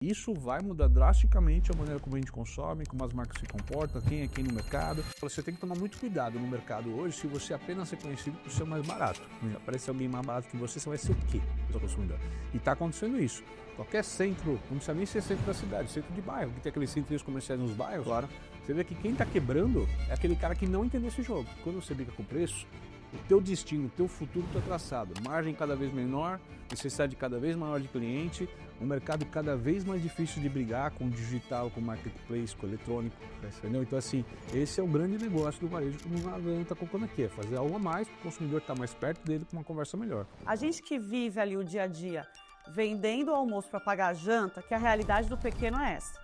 Isso vai mudar drasticamente a maneira como a gente consome, como as marcas se comportam, quem é quem no mercado. Você tem que tomar muito cuidado no mercado hoje se você apenas ser conhecido por ser mais barato. Aparece alguém mais barato que você vai ser o quê? Consumidor. E está acontecendo isso. Qualquer centro, não precisa nem ser centro da cidade, centro de bairro, que tem aqueles centros comerciais nos bairros, claro. Você vê que quem está quebrando é aquele cara que não entendeu esse jogo. Quando você briga com o preço, o teu destino, o teu futuro está traçado. Margem cada vez menor, necessidade cada vez maior de cliente, um mercado cada vez mais difícil de brigar com o digital, com o marketplace, com o eletrônico, entendeu? Então assim, esse é o grande negócio do varejo que o Adriano está colocando aqui, é fazer algo a mais para o consumidor estar mais perto dele com uma conversa melhor. A gente que vive ali o dia a dia, vendendo o almoço para pagar a janta, que a realidade do pequeno é essa.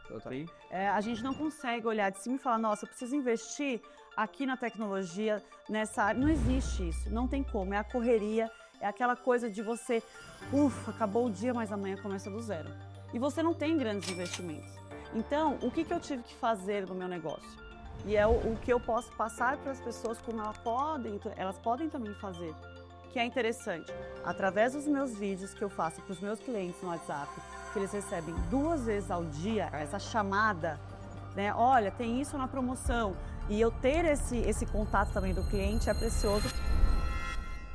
A gente não consegue olhar de cima e falar, nossa, eu preciso investir aqui na tecnologia, nessa área. Não existe isso, não tem como, é a correria, é aquela coisa de você, acabou o dia, mas amanhã começa do zero. E você não tem grandes investimentos. Então, o que eu tive que fazer no meu negócio? E é o que eu posso passar para as pessoas como elas podem também fazer. Que é interessante, através dos meus vídeos que eu faço para os meus clientes no WhatsApp, que eles recebem 2 vezes ao dia, essa chamada, né? Olha, tem isso na promoção. E eu ter esse contato também do cliente é precioso.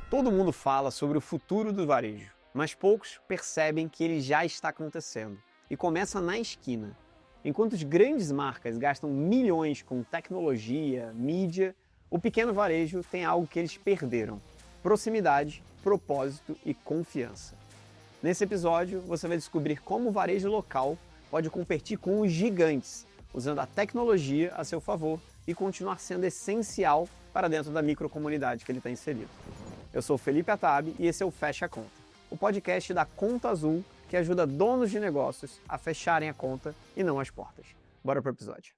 Todo mundo fala sobre o futuro do varejo, mas poucos percebem que ele já está acontecendo. E começa na esquina. Enquanto as grandes marcas gastam milhões com tecnologia, mídia, o pequeno varejo tem algo que eles perderam: proximidade, propósito e confiança. Nesse episódio, você vai descobrir como o varejo local pode competir com os gigantes, usando a tecnologia a seu favor e continuar sendo essencial para dentro da microcomunidade que ele está inserido. Eu sou Felipe Atab e esse é o Fecha a Conta, o podcast da Conta Azul que ajuda donos de negócios a fecharem a conta e não as portas. Bora pro episódio.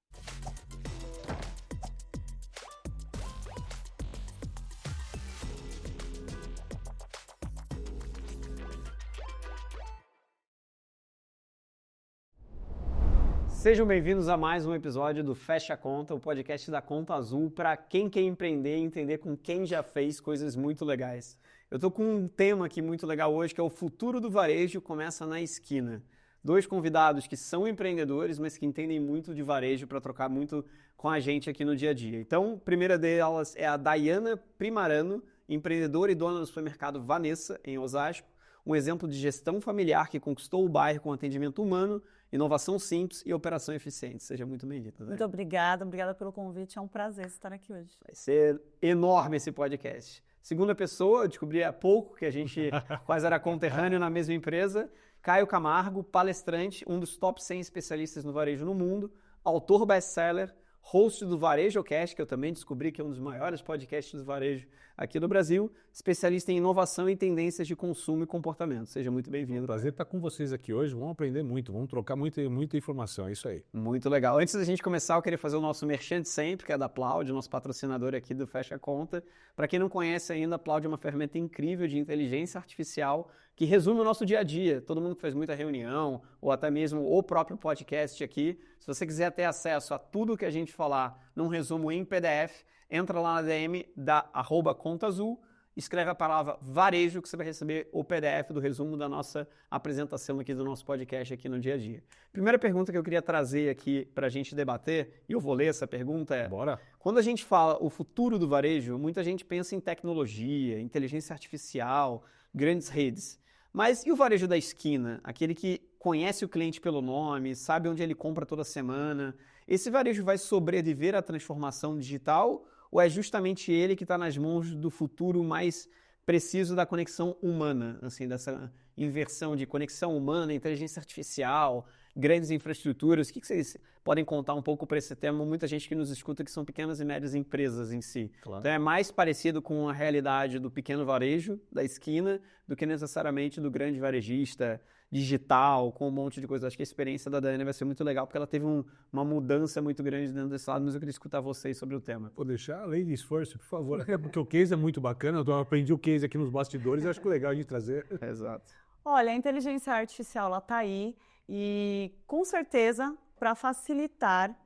Sejam bem-vindos a mais um episódio do Fecha a Conta, o podcast da Conta Azul para quem quer empreender e entender com quem já fez coisas muito legais. Eu tô com um tema aqui muito legal hoje, que é o futuro do varejo começa na esquina. 2 convidados que são empreendedores, mas que entendem muito de varejo para trocar muito com a gente aqui no dia a dia. Então, a primeira delas é a Daiana Primarano, empreendedora e dona do supermercado Vanessa, em Osasco. Um exemplo de gestão familiar que conquistou o bairro com atendimento humano, inovação simples e operação eficiente. Seja muito bem-vinda. Muito obrigada pelo convite, é um prazer estar aqui hoje. Vai ser enorme esse podcast. Segunda pessoa, eu descobri há pouco que a gente quase era conterrâneo na mesma empresa, Caio Camargo, palestrante, um dos top 100 especialistas no varejo no mundo, autor best-seller, host do VarejoCast, que eu também descobri que é um dos maiores podcasts do varejo aqui do Brasil, especialista em inovação e tendências de consumo e comportamento. Seja muito bem-vindo. Prazer estar com vocês aqui hoje, vamos aprender muito, vamos trocar muita informação, é isso aí. Muito legal. Antes da gente começar, eu queria fazer o nosso merchan de sempre, que é da Plaud, nosso patrocinador aqui do Fecha a Conta. Para quem não conhece ainda, a Plaud é uma ferramenta incrível de inteligência artificial que resume o nosso dia a dia. Todo mundo que faz muita reunião, ou até mesmo o próprio podcast aqui. Se você quiser ter acesso a tudo que a gente falar num resumo em PDF, entra lá na DM da @ContaAzul, escreve a palavra varejo que você vai receber o PDF do resumo da nossa apresentação aqui do nosso podcast aqui no dia a dia. Primeira pergunta que eu queria trazer aqui para a gente debater, e eu vou ler essa pergunta, é: Bora. Quando a gente fala o futuro do varejo, muita gente pensa em tecnologia, inteligência artificial, grandes redes. Mas e o varejo da esquina? Aquele que conhece o cliente pelo nome, sabe onde ele compra toda semana. Esse varejo vai sobreviver à transformação digital ou é justamente ele que está nas mãos do futuro mais preciso da conexão humana, assim, dessa inversão de conexão humana, inteligência artificial, grandes infraestruturas? O que vocês podem contar um pouco para esse tema? Muita gente que nos escuta que são pequenas e médias empresas em si. Claro. Então é mais parecido com a realidade do pequeno varejo, da esquina, do que necessariamente do grande varejista digital, com um monte de coisa. Acho que a experiência da Daiana vai ser muito legal, porque ela teve uma mudança muito grande dentro desse lado, mas eu queria escutar vocês sobre o tema. Vou deixar a lei de esforço, por favor. É porque o case é muito bacana, eu aprendi o case aqui nos bastidores e acho que é legal a gente trazer. Exato. Olha, a inteligência artificial ela está aí e com certeza para facilitar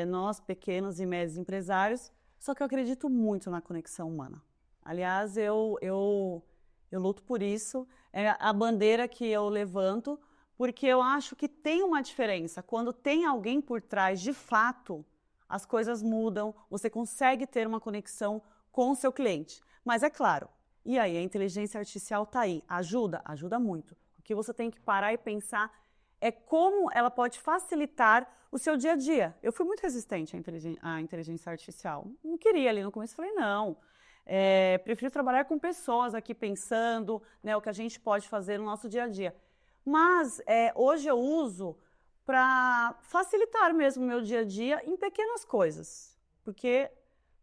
nós pequenos e médios empresários, só que eu acredito muito na conexão humana. Aliás, eu luto por isso, é a bandeira que eu levanto, Porque eu acho que tem uma diferença. Quando tem alguém por trás, de fato, as coisas mudam, você consegue ter uma conexão com o seu cliente. Mas é claro, e aí, a inteligência artificial está aí. Ajuda? Ajuda muito. O que você tem que parar e pensar é como ela pode facilitar o seu dia a dia. Eu fui muito resistente à inteligência artificial. Não queria ali no começo, falei, não. Prefiro trabalhar com pessoas aqui pensando, né, o que a gente pode fazer no nosso dia a dia. Mas hoje eu uso para facilitar mesmo o meu dia a dia em pequenas coisas. Porque,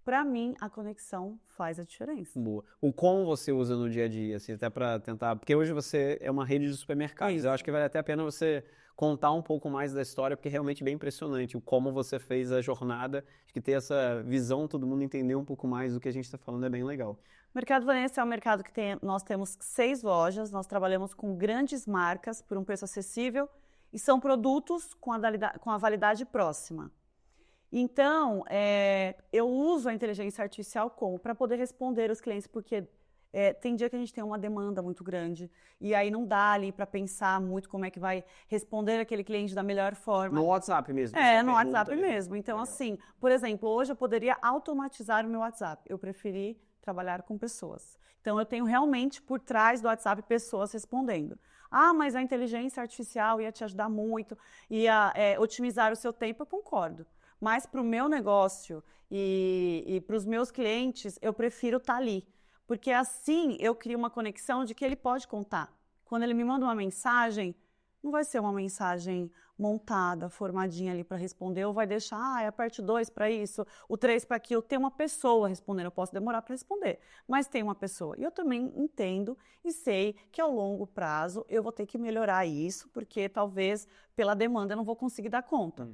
para mim, a conexão faz a diferença. Boa. O como você usa no dia a dia, assim, até para tentar... Porque hoje você é uma rede de supermercados. Isso. Eu acho que vale até a pena você contar um pouco mais da história, porque é realmente bem impressionante o como você fez a jornada. Acho que ter essa visão, todo mundo entender um pouco mais do que a gente está falando é bem legal. O Mercado Vanessa é um mercado que nós temos 6 lojas, nós trabalhamos com grandes marcas por um preço acessível e são produtos com a validade próxima. Então, eu uso a inteligência artificial para poder responder os clientes, porque tem dia que a gente tem uma demanda muito grande e aí não dá ali para pensar muito como é que vai responder aquele cliente da melhor forma. No WhatsApp mesmo? No WhatsApp mesmo. Então, assim, por exemplo, hoje eu poderia automatizar o meu WhatsApp. Eu preferi trabalhar com pessoas. Então, eu tenho realmente por trás do WhatsApp pessoas respondendo. Ah, mas a inteligência artificial ia te ajudar muito, ia otimizar o seu tempo, eu concordo. Mas para o meu negócio e para os meus clientes, eu prefiro estar ali. Porque assim eu crio uma conexão de que ele pode contar. Quando ele me manda uma mensagem, não vai ser uma mensagem montada, formadinha ali para responder, ou vai deixar, a parte 2 para isso, o 3 para aquilo. Tem uma pessoa respondendo, eu posso demorar para responder, mas tem uma pessoa. E eu também entendo e sei que ao longo prazo eu vou ter que melhorar isso, porque talvez pela demanda eu não vou conseguir dar conta.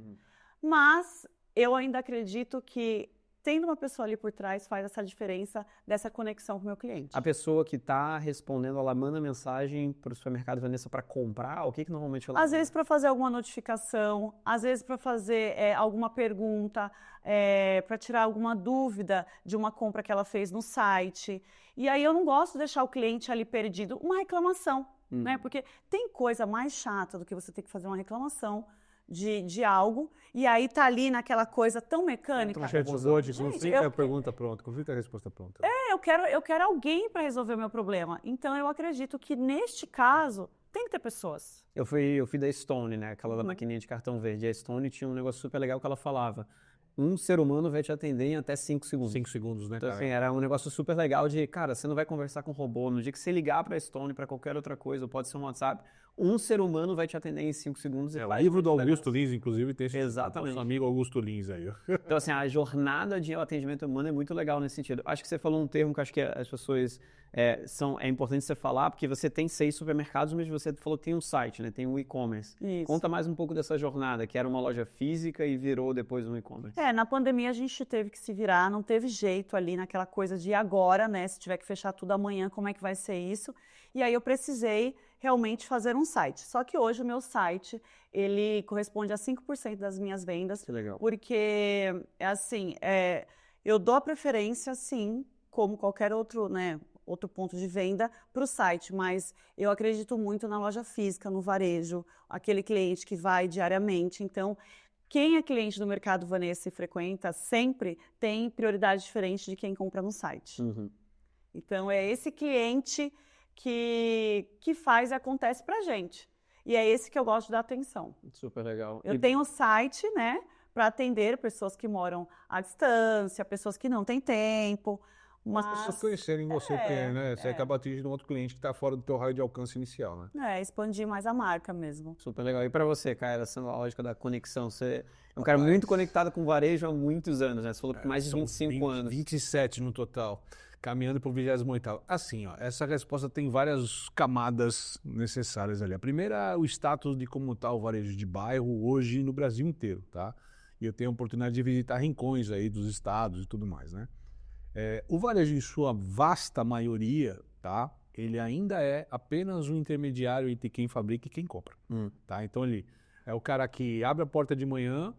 Mas eu ainda acredito que tendo uma pessoa ali por trás faz essa diferença dessa conexão com o meu cliente. A pessoa que está respondendo, ela manda mensagem para o supermercado Vanessa para comprar? O que normalmente ela... Às vezes para fazer alguma notificação, às vezes para fazer alguma pergunta, para tirar alguma dúvida de uma compra que ela fez no site. E aí eu não gosto de deixar o cliente ali perdido. Uma reclamação, né? Porque tem coisa mais chata do que você ter que fazer uma reclamação de algo, e aí tá ali naquela coisa tão mecânica. Conflita a pergunta pronta, conflita a resposta pronta. Eu quero alguém para resolver o meu problema. Então eu acredito que neste caso tem que ter pessoas. Eu fui da Stone, né? Aquela da maquininha de cartão verde. A Stone tinha um negócio super legal que ela falava: um ser humano vai te atender em até 5 segundos. 5 segundos, né, então, cara? Assim, era um negócio super legal de, cara, você não vai conversar com um robô. No dia que você ligar pra Stone, pra qualquer outra coisa, ou pode ser um WhatsApp, um ser humano vai te atender em 5 segundos. O livro do Augusto Lins, inclusive, tem esse Exatamente. nosso amigo Augusto Lins aí. Então, assim, a jornada de atendimento humano é muito legal nesse sentido. Acho que você falou um termo que acho que as pessoas é importante você falar, porque você tem 6 supermercados, mas você falou que tem um site, né? Tem um e-commerce. Conta mais um pouco dessa jornada, que era uma loja física e virou depois um e-commerce. Na pandemia a gente teve que se virar, não teve jeito ali naquela coisa de agora, né? Se tiver que fechar tudo amanhã, como é que vai ser isso? E aí eu precisei realmente fazer um site. Só que hoje o meu site, ele corresponde a 5% das minhas vendas. Que legal. Porque, eu dou a preferência, sim, como qualquer outro, né, outro ponto de venda para o site, mas eu acredito muito na loja física, no varejo, aquele cliente que vai diariamente. Então, quem é cliente do Mercado Vanessa e frequenta sempre tem prioridade diferente de quem compra no site. Então, é esse cliente que faz e acontece pra gente. E é esse que eu gosto de dar atenção. Super legal. Eu tenho o site, né, para atender pessoas que moram à distância, pessoas que não têm tempo. Mas as pessoas conhecerem você, né? Você acaba atingindo um outro cliente que está fora do teu raio de alcance inicial, né? Expandir mais a marca mesmo. Super legal. E para você, Caio, essa lógica da conexão, você é um cara muito conectado com o varejo há muitos anos, né? Você falou que mais de 25 anos. 27 no total, caminhando para o 28º. Assim, ó, essa resposta tem várias camadas necessárias ali. A primeira é o status de como está o varejo de bairro hoje no Brasil inteiro, tá? E eu tenho a oportunidade de visitar rincões aí dos estados e tudo mais, né? O varejo, em sua vasta maioria, tá? Ele ainda é apenas um intermediário entre quem fabrica e quem compra. Tá? Então ele é o cara que abre a porta de manhã,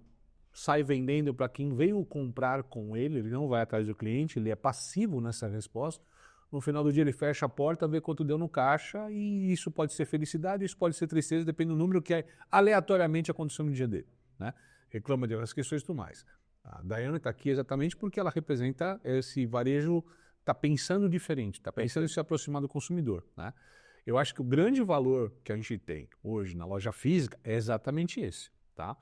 sai vendendo para quem veio comprar com ele não vai atrás do cliente, ele é passivo nessa resposta. no final do dia ele fecha a porta, vê quanto deu no caixa e isso pode ser felicidade, isso pode ser tristeza, depende do número que aleatoriamente aconteceu no dia dele, né? Reclama de outras questões e tudo mais. A Daiane está aqui exatamente porque ela representa esse varejo, está pensando diferente, está pensando em se aproximar do consumidor, né? Eu acho que o grande valor que a gente tem hoje na loja física é exatamente esse, tá?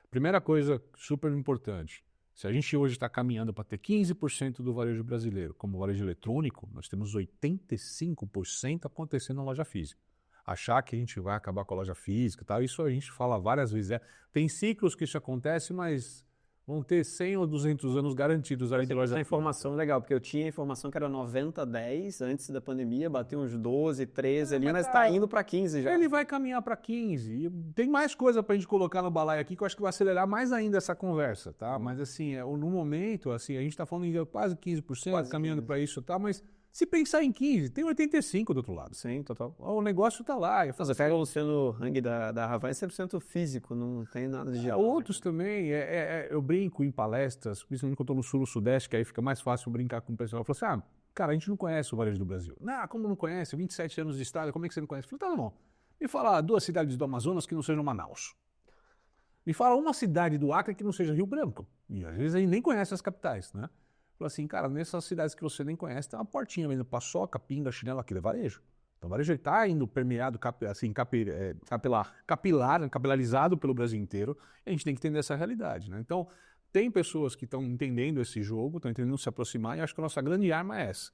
Primeira coisa super importante, se a gente hoje está caminhando para ter 15% do varejo brasileiro como varejo eletrônico, nós temos 85% acontecendo na loja física. Achar que a gente vai acabar com a loja física, tá? Isso a gente fala várias vezes. Tem ciclos que isso acontece, mas vão ter 100 ou 200 anos garantidos ali de loja Essa informação é legal, porque eu tinha a informação que era 90-10 antes da pandemia, bateu uns 12, 13 ali, mas está indo para 15 já. Ele vai caminhar para 15. E tem mais coisa para a gente colocar no balaio aqui que eu acho que vai acelerar mais ainda essa conversa, tá? Mas assim, no momento, assim, a gente está falando em quase 15%, quase caminhando para isso, tá? Mas se pensar em 15, tem 85 do outro lado. Sim, total. O negócio está lá. Você pega o Luciano Hang da Havaiana, 100% físico, não tem nada de digital. Outros também, eu brinco em palestras, principalmente quando eu estou no sul, no sudeste, que aí fica mais fácil brincar com o pessoal. Eu falo assim, cara, a gente não conhece o varejo do Brasil. Não, como não conhece? 27 anos de estrada, como é que você não conhece? Eu falei, tá bom, me fala 2 cidades do Amazonas que não sejam Manaus. Me fala uma cidade do Acre que não seja Rio Branco. E às vezes a gente nem conhece as capitais, né? Falei assim, cara, nessas cidades que você nem conhece, tem uma portinha vendo paçoca, pinga, chinelo, aquilo é varejo. Então o varejo está indo permeado, capilarizado pelo Brasil inteiro, e a gente tem que entender essa realidade, né? Então, tem pessoas que estão entendendo esse jogo, estão entendendo se aproximar, e acho que a nossa grande arma é essa.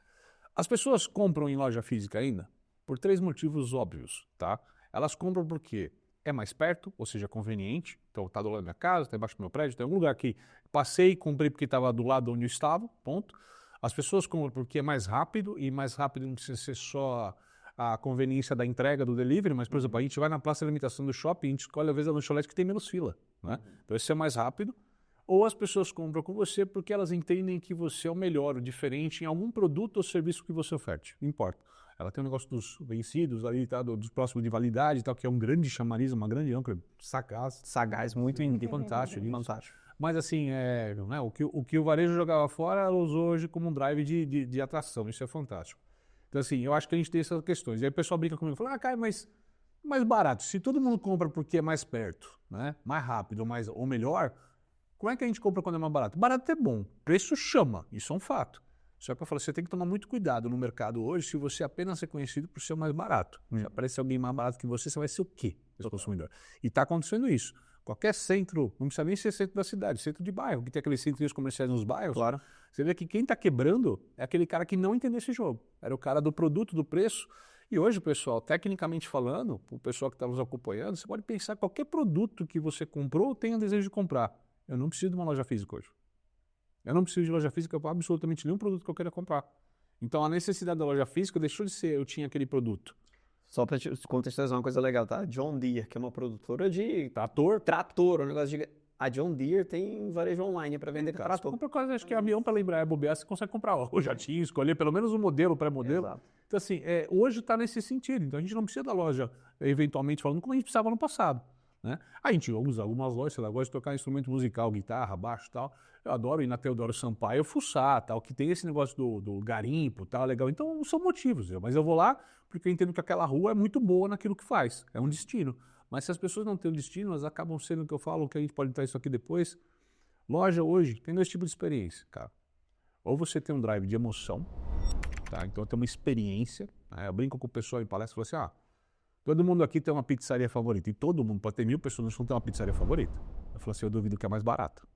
As pessoas compram em loja física ainda por 3 motivos óbvios, tá? Elas compram porque é mais perto, ou seja, conveniente. Então, está do lado da minha casa, está embaixo do meu prédio, tem algum lugar que passei e comprei porque estava do lado onde eu estava, ponto. As pessoas compram porque é mais rápido, e mais rápido não precisa ser só a conveniência da entrega, do delivery, mas, por exemplo, a gente vai na praça de alimentação do shopping e a gente escolhe, às vezes, a lanchonete que tem menos fila, né? Então, esse é mais rápido. Ou as pessoas compram com você porque elas entendem que você é o melhor, o diferente em algum produto ou serviço que você oferte, não importa. Ela tem um negócio dos vencidos ali, tá, dos próximos de validade e tal, que é um grande chamariz, uma grande âncora, sagaz, muito fantástico. Fantástico. Mas assim, né, o que o varejo jogava fora, ela usou hoje como um drive de atração, isso é fantástico. Então assim, eu acho que a gente tem essas questões. E aí o pessoal brinca comigo e fala, Caio, mas mais barato, se todo mundo compra porque é mais perto, né, mais rápido ou melhor, como é que a gente compra quando é mais barato? Barato é bom, preço chama, isso é um fato. Só que eu falo, você tem que tomar muito cuidado no mercado hoje se você apenas é conhecido por ser o mais barato. Se aparecer alguém mais barato que você vai ser o quê? Seu consumidor. E está acontecendo isso. Qualquer centro, não precisa nem ser centro da cidade, centro de bairro, que tem aqueles centros comerciais nos bairros. Claro. Você vê que quem está quebrando é aquele cara que não entendeu esse jogo. Era o cara do produto, do preço. E hoje, pessoal, tecnicamente falando, o pessoal que está nos acompanhando, você pode pensar qualquer produto que você comprou ou tenha desejo de comprar. Eu não preciso de uma loja física hoje. Eu não preciso de loja física para absolutamente nenhum produto que eu queira comprar. Então, a necessidade da loja física deixou de ser eu tinha aquele produto. Só para te contextualizar uma coisa legal, tá? John Deere, que é uma produtora de trator, um negócio de... A John Deere tem varejo online para vender carros. Compra quase, acho que é avião para lembrar, bobear, você consegue comprar o jatinho, escolher pelo menos um modelo, pré-modelo. Exato. Então, assim, hoje está nesse sentido. Então, a gente não precisa da loja, eventualmente falando, como a gente precisava no passado. Né? A gente usa algumas lojas, sei lá, gosta de tocar instrumento musical, guitarra, baixo e tal. Eu adoro ir na Teodoro Sampaio fuçar, tal, que tem esse negócio do garimpo, tal, legal. Então, são motivos. Mas eu vou lá porque eu entendo que aquela rua é muito boa naquilo que faz. É um destino. Mas se as pessoas não têm um destino, elas acabam sendo o que eu falo, que a gente pode entrar isso aqui depois. Loja hoje tem 2 tipos de experiência, cara. Ou você tem um drive de emoção, tá? Então tem uma experiência. Né? Eu brinco com o pessoal em palestra e falo assim, todo mundo aqui tem uma pizzaria favorita. E todo mundo, pode ter 1000 pessoas que não tem uma pizzaria favorita. Eu falo assim, eu duvido que é mais barato.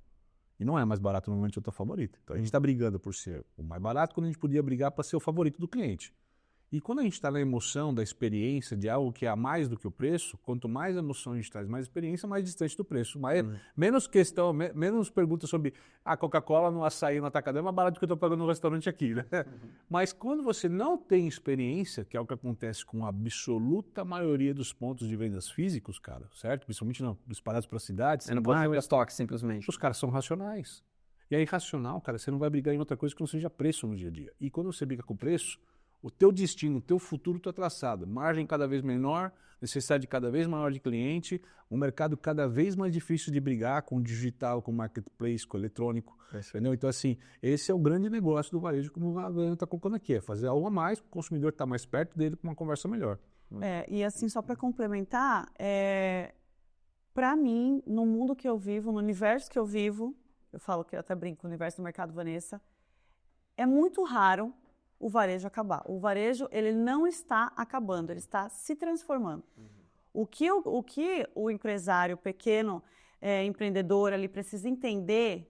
E não é mais barato normalmente o teu favorito. Então a gente está brigando por ser o mais barato quando a gente podia brigar para ser o favorito do cliente. E quando a gente está na emoção da experiência de algo que é a mais do que o preço, quanto mais emoção a gente traz, mais experiência, mais distante do preço. Menos questão, menos perguntas sobre a Coca-Cola no açaí no atacadão é mais barato do que eu estou pagando no restaurante aqui, né? Mas quando você não tem experiência, que é o que acontece com a absoluta maioria dos pontos de vendas físicos, cara, certo? Principalmente espalhados para cidades. Você não pode ter estoque, simplesmente. Os caras são racionais. E é irracional, cara, você não vai brigar em outra coisa que não seja preço no dia a dia. E quando você briga com preço, O teu destino, o teu futuro está traçado. Margem cada vez menor, necessidade cada vez maior de cliente, um mercado cada vez mais difícil de brigar com o digital, com o marketplace, com o eletrônico. Entendeu? Então, assim, esse é o grande negócio do varejo, como a Adriana está colocando aqui, é fazer algo a mais, o consumidor está mais perto dele com uma conversa melhor. E assim, só para complementar, para mim, no mundo que eu vivo, no universo que eu vivo, eu falo que eu até brinco, o universo do Mercado Vanessa, é muito raro o varejo acabar. O varejo, ele não está acabando, ele está se transformando. O que o empresário pequeno, empreendedor, ali precisa entender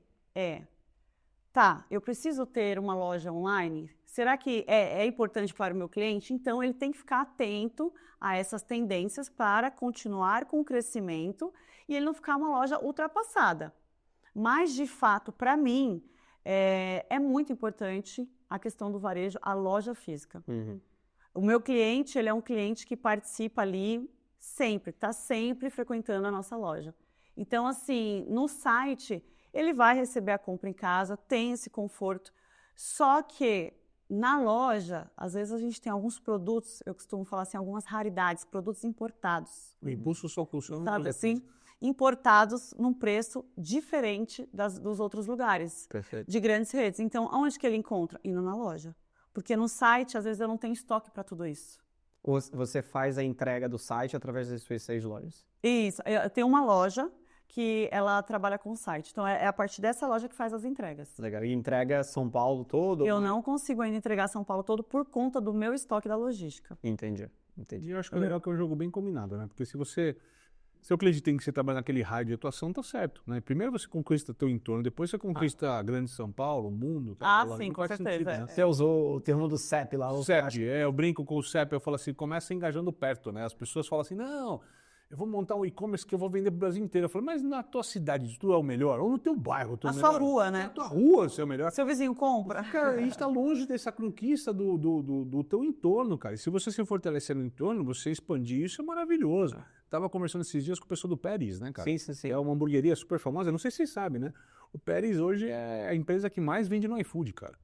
eu preciso ter uma loja online? Será que é importante para o meu cliente? Então, ele tem que ficar atento a essas tendências para continuar com o crescimento e ele não ficar uma loja ultrapassada. Mas, de fato, para mim, é muito importante a questão do varejo, a loja física. O meu cliente, ele é um cliente que participa ali sempre, está sempre frequentando a nossa loja. Então, assim, no site, ele vai receber a compra em casa, tem esse conforto. Só que na loja, às vezes a gente tem alguns produtos, eu costumo falar assim, algumas raridades, produtos importados. O impulso só funciona. Sabe assim? Importados num preço diferente dos outros lugares. Perfeito. De grandes redes. Então, aonde que ele encontra? Indo na loja. Porque no site, às vezes, eu não tenho estoque para tudo isso. Você faz a entrega do site através das suas 6 lojas? Isso. Eu tenho uma loja que ela trabalha com o site. Então, é a partir dessa loja que faz as entregas. Legal. E entrega São Paulo todo? Eu não consigo ainda entregar São Paulo todo por conta do meu estoque da logística. Entendi. E eu acho que é legal que é um jogo bem combinado, né? Porque se seu cliente tem que você trabalhar naquele raio de atuação, tá certo, né? Primeiro você conquista teu entorno, depois você conquista a grande São Paulo, o mundo. Sim, com certeza. Sentido, né? Você usou o termo do CEP lá. O CEP, eu brinco com o CEP, eu falo assim, começa engajando perto, né? As pessoas falam assim, não, eu vou montar um e-commerce que eu vou vender pro Brasil inteiro. Eu falo, mas na tua cidade tu é o melhor? Ou no teu bairro tu é o melhor? Na sua rua, né? Na tua rua você é o melhor. Seu vizinho compra. Cara, a gente tá longe dessa conquista do teu entorno, cara. E se você se fortalecer no entorno, você expandir isso é maravilhoso. Tava conversando esses dias com o pessoal do Pérez, né, cara? Sim. É uma hamburgueria super famosa, eu não sei se vocês sabem, né? O Pérez hoje é a empresa que mais vende no iFood, cara.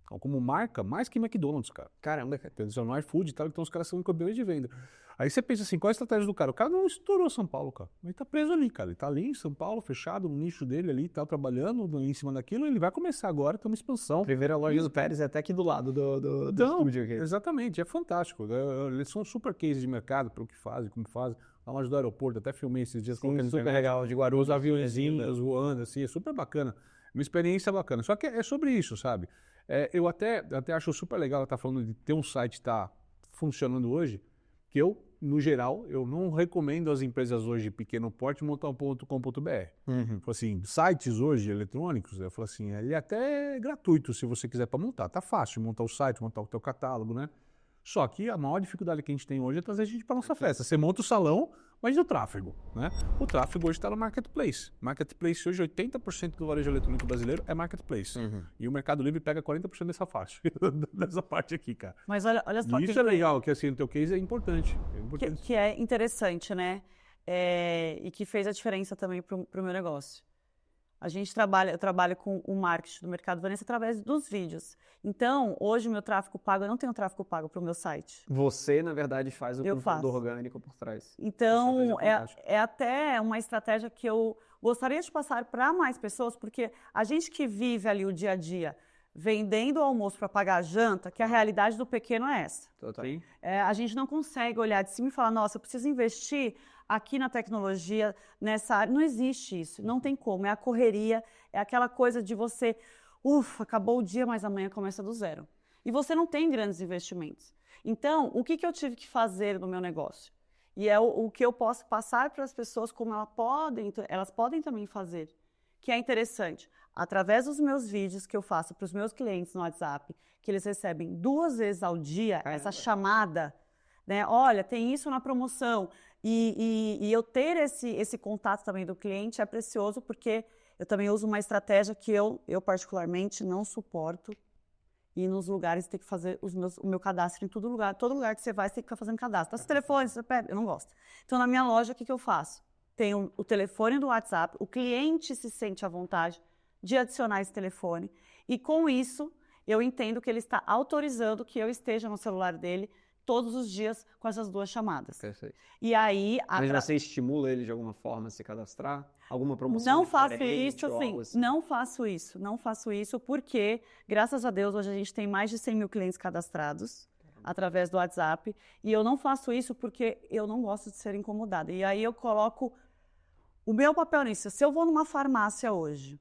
Então, como marca, mais que McDonald's, cara. Caramba, cara. Então, no iFood e tal, então os caras são campeões de venda. Aí você pensa assim, qual é a estratégia do cara? O cara não estourou São Paulo, cara. Ele tá preso ali, cara. Ele tá ali em São Paulo, fechado, no nicho dele ali, tá trabalhando em cima daquilo. Ele vai começar agora, tem uma expansão. A primeira loja do Pérez é até aqui do lado do estúdio aqui. Exatamente, é fantástico. Eles são super cases de mercado pelo que fazem, como fazem. Na loja do aeroporto, até filmei esses dias. Sim, super legal, de Guarulhos. Os aviõezinhos voando, assim, é super bacana. Uma experiência bacana. Só que é sobre isso, sabe? Eu até acho super legal ela estar falando de ter um site que está funcionando hoje, que eu, no geral, eu não recomendo às empresas hoje de pequeno porte montar um .com.br. Assim, sites hoje eletrônicos, eu falo assim, ele é até gratuito se você quiser para montar. Tá fácil montar o site, montar o teu catálogo, né? Só que a maior dificuldade que a gente tem hoje é trazer gente para nossa festa. Você monta o salão, mas e o tráfego, né? O tráfego hoje está no marketplace. Marketplace hoje, 80% do varejo eletrônico brasileiro é marketplace. E o Mercado Livre pega 40% dessa faixa, dessa parte aqui, cara. Mas olha só. E isso é legal, que assim, no teu case é importante. Que é interessante, né? E que fez a diferença também para o meu negócio. Eu trabalho com o marketing do Mercado Vanessa através dos vídeos. Então, hoje o meu tráfego pago, eu não tenho tráfego pago para o meu site. Você, na verdade, faz o conteúdo orgânico por trás. Então, é até uma estratégia que eu gostaria de passar para mais pessoas, porque a gente que vive ali o dia a dia, vendendo o almoço para pagar a janta, que a realidade do pequeno é essa. A gente não consegue olhar de cima e falar, nossa, eu preciso investir aqui na tecnologia, nessa área. Não existe isso, não tem como. É a correria, é aquela coisa de você, acabou o dia, mas amanhã começa do zero. E você não tem grandes investimentos. Então, o que eu tive que fazer no meu negócio? E é o que eu posso passar para as pessoas, como elas podem também fazer, que é interessante. Através dos meus vídeos que eu faço para os meus clientes no WhatsApp, que eles recebem 2 vezes ao dia, essa chamada, né? Olha, tem isso na promoção. E eu ter esse contato também do cliente é precioso, porque eu também uso uma estratégia que eu particularmente não suporto. E nos lugares tem que fazer o meu cadastro em todo lugar. Todo lugar que você vai, você tem que ficar fazendo cadastro. Esse telefone, você pede, eu não gosto. Então, na minha loja, o que eu faço? Tenho o telefone do WhatsApp, o cliente se sente à vontade de adicionar esse telefone. E com isso, eu entendo que ele está autorizando que eu esteja no celular dele todos os dias com essas 2 chamadas. Perfeito. E aí... Mas você estimula ele de alguma forma a se cadastrar? Alguma promoção Não faço diferente isso, ou assim, algo assim? não faço isso porque, graças a Deus, hoje a gente tem mais de 100 mil clientes cadastrados através do WhatsApp, e eu não faço isso porque eu não gosto de ser incomodada. E aí eu coloco o meu papel nisso. Se eu vou numa farmácia hoje,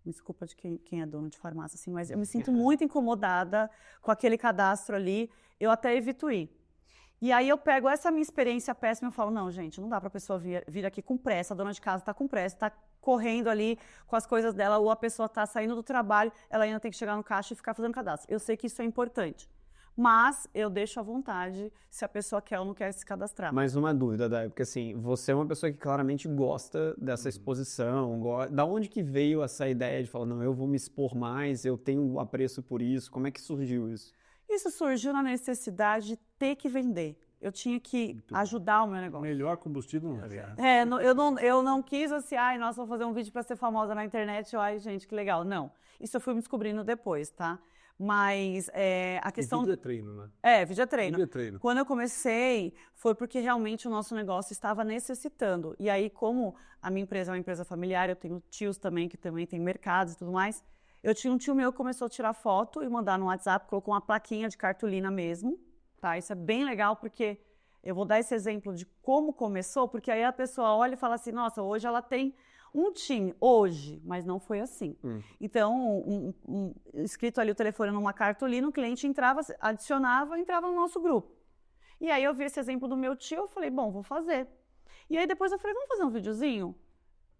me desculpa de quem é dono de farmácia, assim, mas eu me sinto muito incomodada com aquele cadastro ali, eu até evito ir. E aí eu pego essa minha experiência péssima e falo, não, gente, não dá pra pessoa vir aqui com pressa, a dona de casa tá com pressa, tá correndo ali com as coisas dela, ou a pessoa tá saindo do trabalho, ela ainda tem que chegar no caixa e ficar fazendo cadastro. Eu sei que isso é importante, mas eu deixo à vontade se a pessoa quer ou não quer se cadastrar. Mais uma dúvida, Dai, porque assim, você é uma pessoa que claramente gosta dessa exposição, da onde que veio essa ideia de falar, não, eu vou me expor mais, eu tenho apreço por isso, como é que surgiu isso? Isso surgiu na necessidade de ter que vender. Eu tinha que ajudar o meu O negócio. melhor combustível não é. Eu não quis assim, ai, nossa, vou fazer um vídeo para ser famosa na internet, ai, gente, que legal. Não, isso eu fui me descobrindo depois, tá? Mas a questão... Vídeo é treino, né? Vídeo é treino. Vídeo é treino. Quando eu comecei, foi porque realmente o nosso negócio estava necessitando. E aí, como a minha empresa é uma empresa familiar, eu tenho tios também, que também tem mercados e tudo mais, eu tinha um tio meu que começou a tirar foto e mandar no WhatsApp, colocou uma plaquinha de cartolina mesmo, tá? Isso é bem legal, porque eu vou dar esse exemplo de como começou, porque aí a pessoa olha e fala assim, nossa, hoje ela tem um time, hoje, mas não foi assim. Então, escrito ali o telefone numa cartolina, o cliente entrava, adicionava, entrava no nosso grupo. E aí eu vi esse exemplo do meu tio, eu falei, bom, vou fazer. E aí depois eu falei, vamos fazer um videozinho?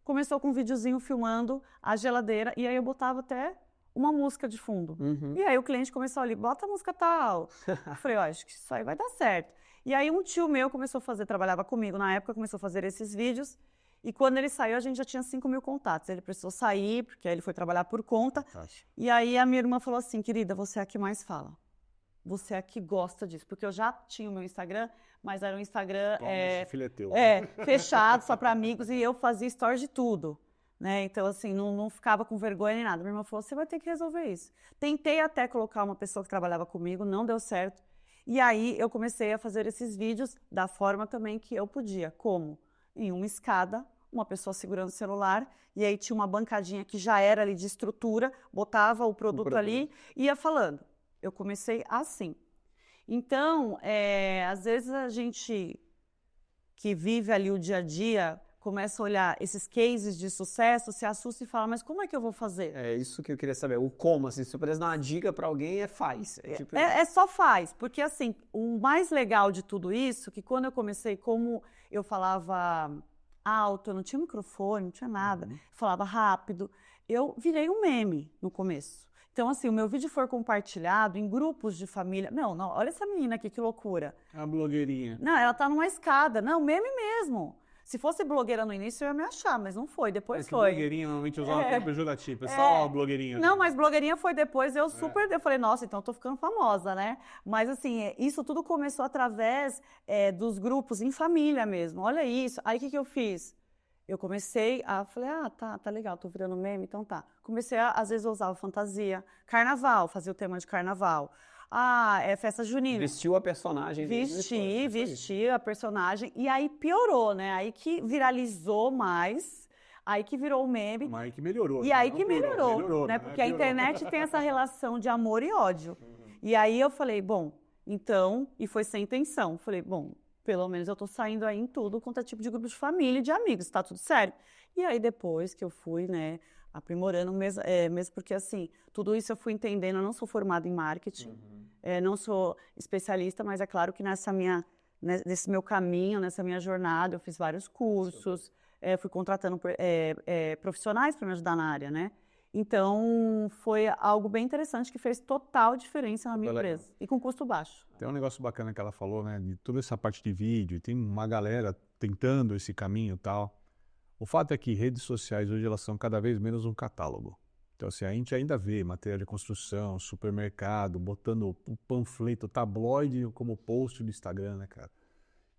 Começou com um videozinho filmando a geladeira, e aí eu botava até uma música de fundo. E aí o cliente começou ali, bota a música tal. Eu falei, ó, acho que isso aí vai dar certo. E aí um tio meu começou a fazer, trabalhava comigo na época, começou a fazer esses vídeos, e quando ele saiu, a gente já tinha 5 mil contatos. Ele precisou sair, porque aí ele foi trabalhar por conta. E aí a minha irmã falou assim, querida, você é a que mais fala. Você é a que gosta disso. Porque eu já tinha o meu Instagram, mas era um Instagram fechado, só para amigos, e eu fazia stories de tudo. Né? Então, assim, não ficava com vergonha nem nada. Minha irmã falou, você vai ter que resolver isso. Tentei até colocar uma pessoa que trabalhava comigo, não deu certo. E aí eu comecei a fazer esses vídeos da forma também que eu podia. Como? Em uma escada, uma pessoa segurando o celular, e aí tinha uma bancadinha que já era ali de estrutura, botava o produto ali e ia falando. Eu comecei assim. Então, às vezes a gente que vive ali o dia a dia começa a olhar esses cases de sucesso, se assusta e fala, mas como é que eu vou fazer? É isso que eu queria saber, o como, assim, se eu pudesse dar uma dica para alguém, faz. Só faz, porque assim, o mais legal de tudo isso, que quando eu comecei, como eu falava alto, eu não tinha microfone, não tinha nada, falava rápido, eu virei um meme no começo. Então, assim, o meu vídeo foi compartilhado em grupos de família. Não, olha essa menina aqui, que loucura. A blogueirinha. Não, ela tá numa escada. Não, meme mesmo. Se fosse blogueira no início, eu ia me achar, mas não foi. Depois foi. Blogueirinha, normalmente usava uma pejorativo. É só blogueirinha. Não, mas blogueirinha foi depois. Eu falei, nossa, então eu tô ficando famosa, né? Mas, assim, isso tudo começou através dos grupos, em família mesmo. Olha isso. Aí, o que eu fiz? Eu comecei falei, tá legal, tô virando meme, então tá. Comecei às vezes eu usava fantasia, carnaval, fazia o tema de carnaval. Festa junina. Vestiu a personagem. Vesti a personagem, e aí piorou, né? Aí que viralizou mais, aí que virou o meme. Mas aí que melhorou. E aí que melhorou, né? Porque a internet tem essa relação de amor e ódio. E aí eu falei, bom, então, e foi sem intenção, falei, bom, pelo menos eu tô saindo aí em tudo quanto é tipo de grupo de família e de amigos, tá tudo sério. E aí depois que eu fui, né, aprimorando mesmo porque assim, tudo isso eu fui entendendo, eu não sou formada em marketing, não sou especialista, mas é claro que nesse meu caminho, nessa minha jornada, eu fiz vários cursos, fui contratando profissionais para me ajudar na área, né? Então, foi algo bem interessante que fez total diferença na minha empresa. E com custo baixo. Tem um negócio bacana que ela falou, né? De toda essa parte de vídeo, tem uma galera tentando esse caminho e tal. O fato é que redes sociais hoje elas são cada vez menos um catálogo. Então, assim, a gente ainda vê material de construção, supermercado, botando o panfleto, o tabloide como post do Instagram, né, cara?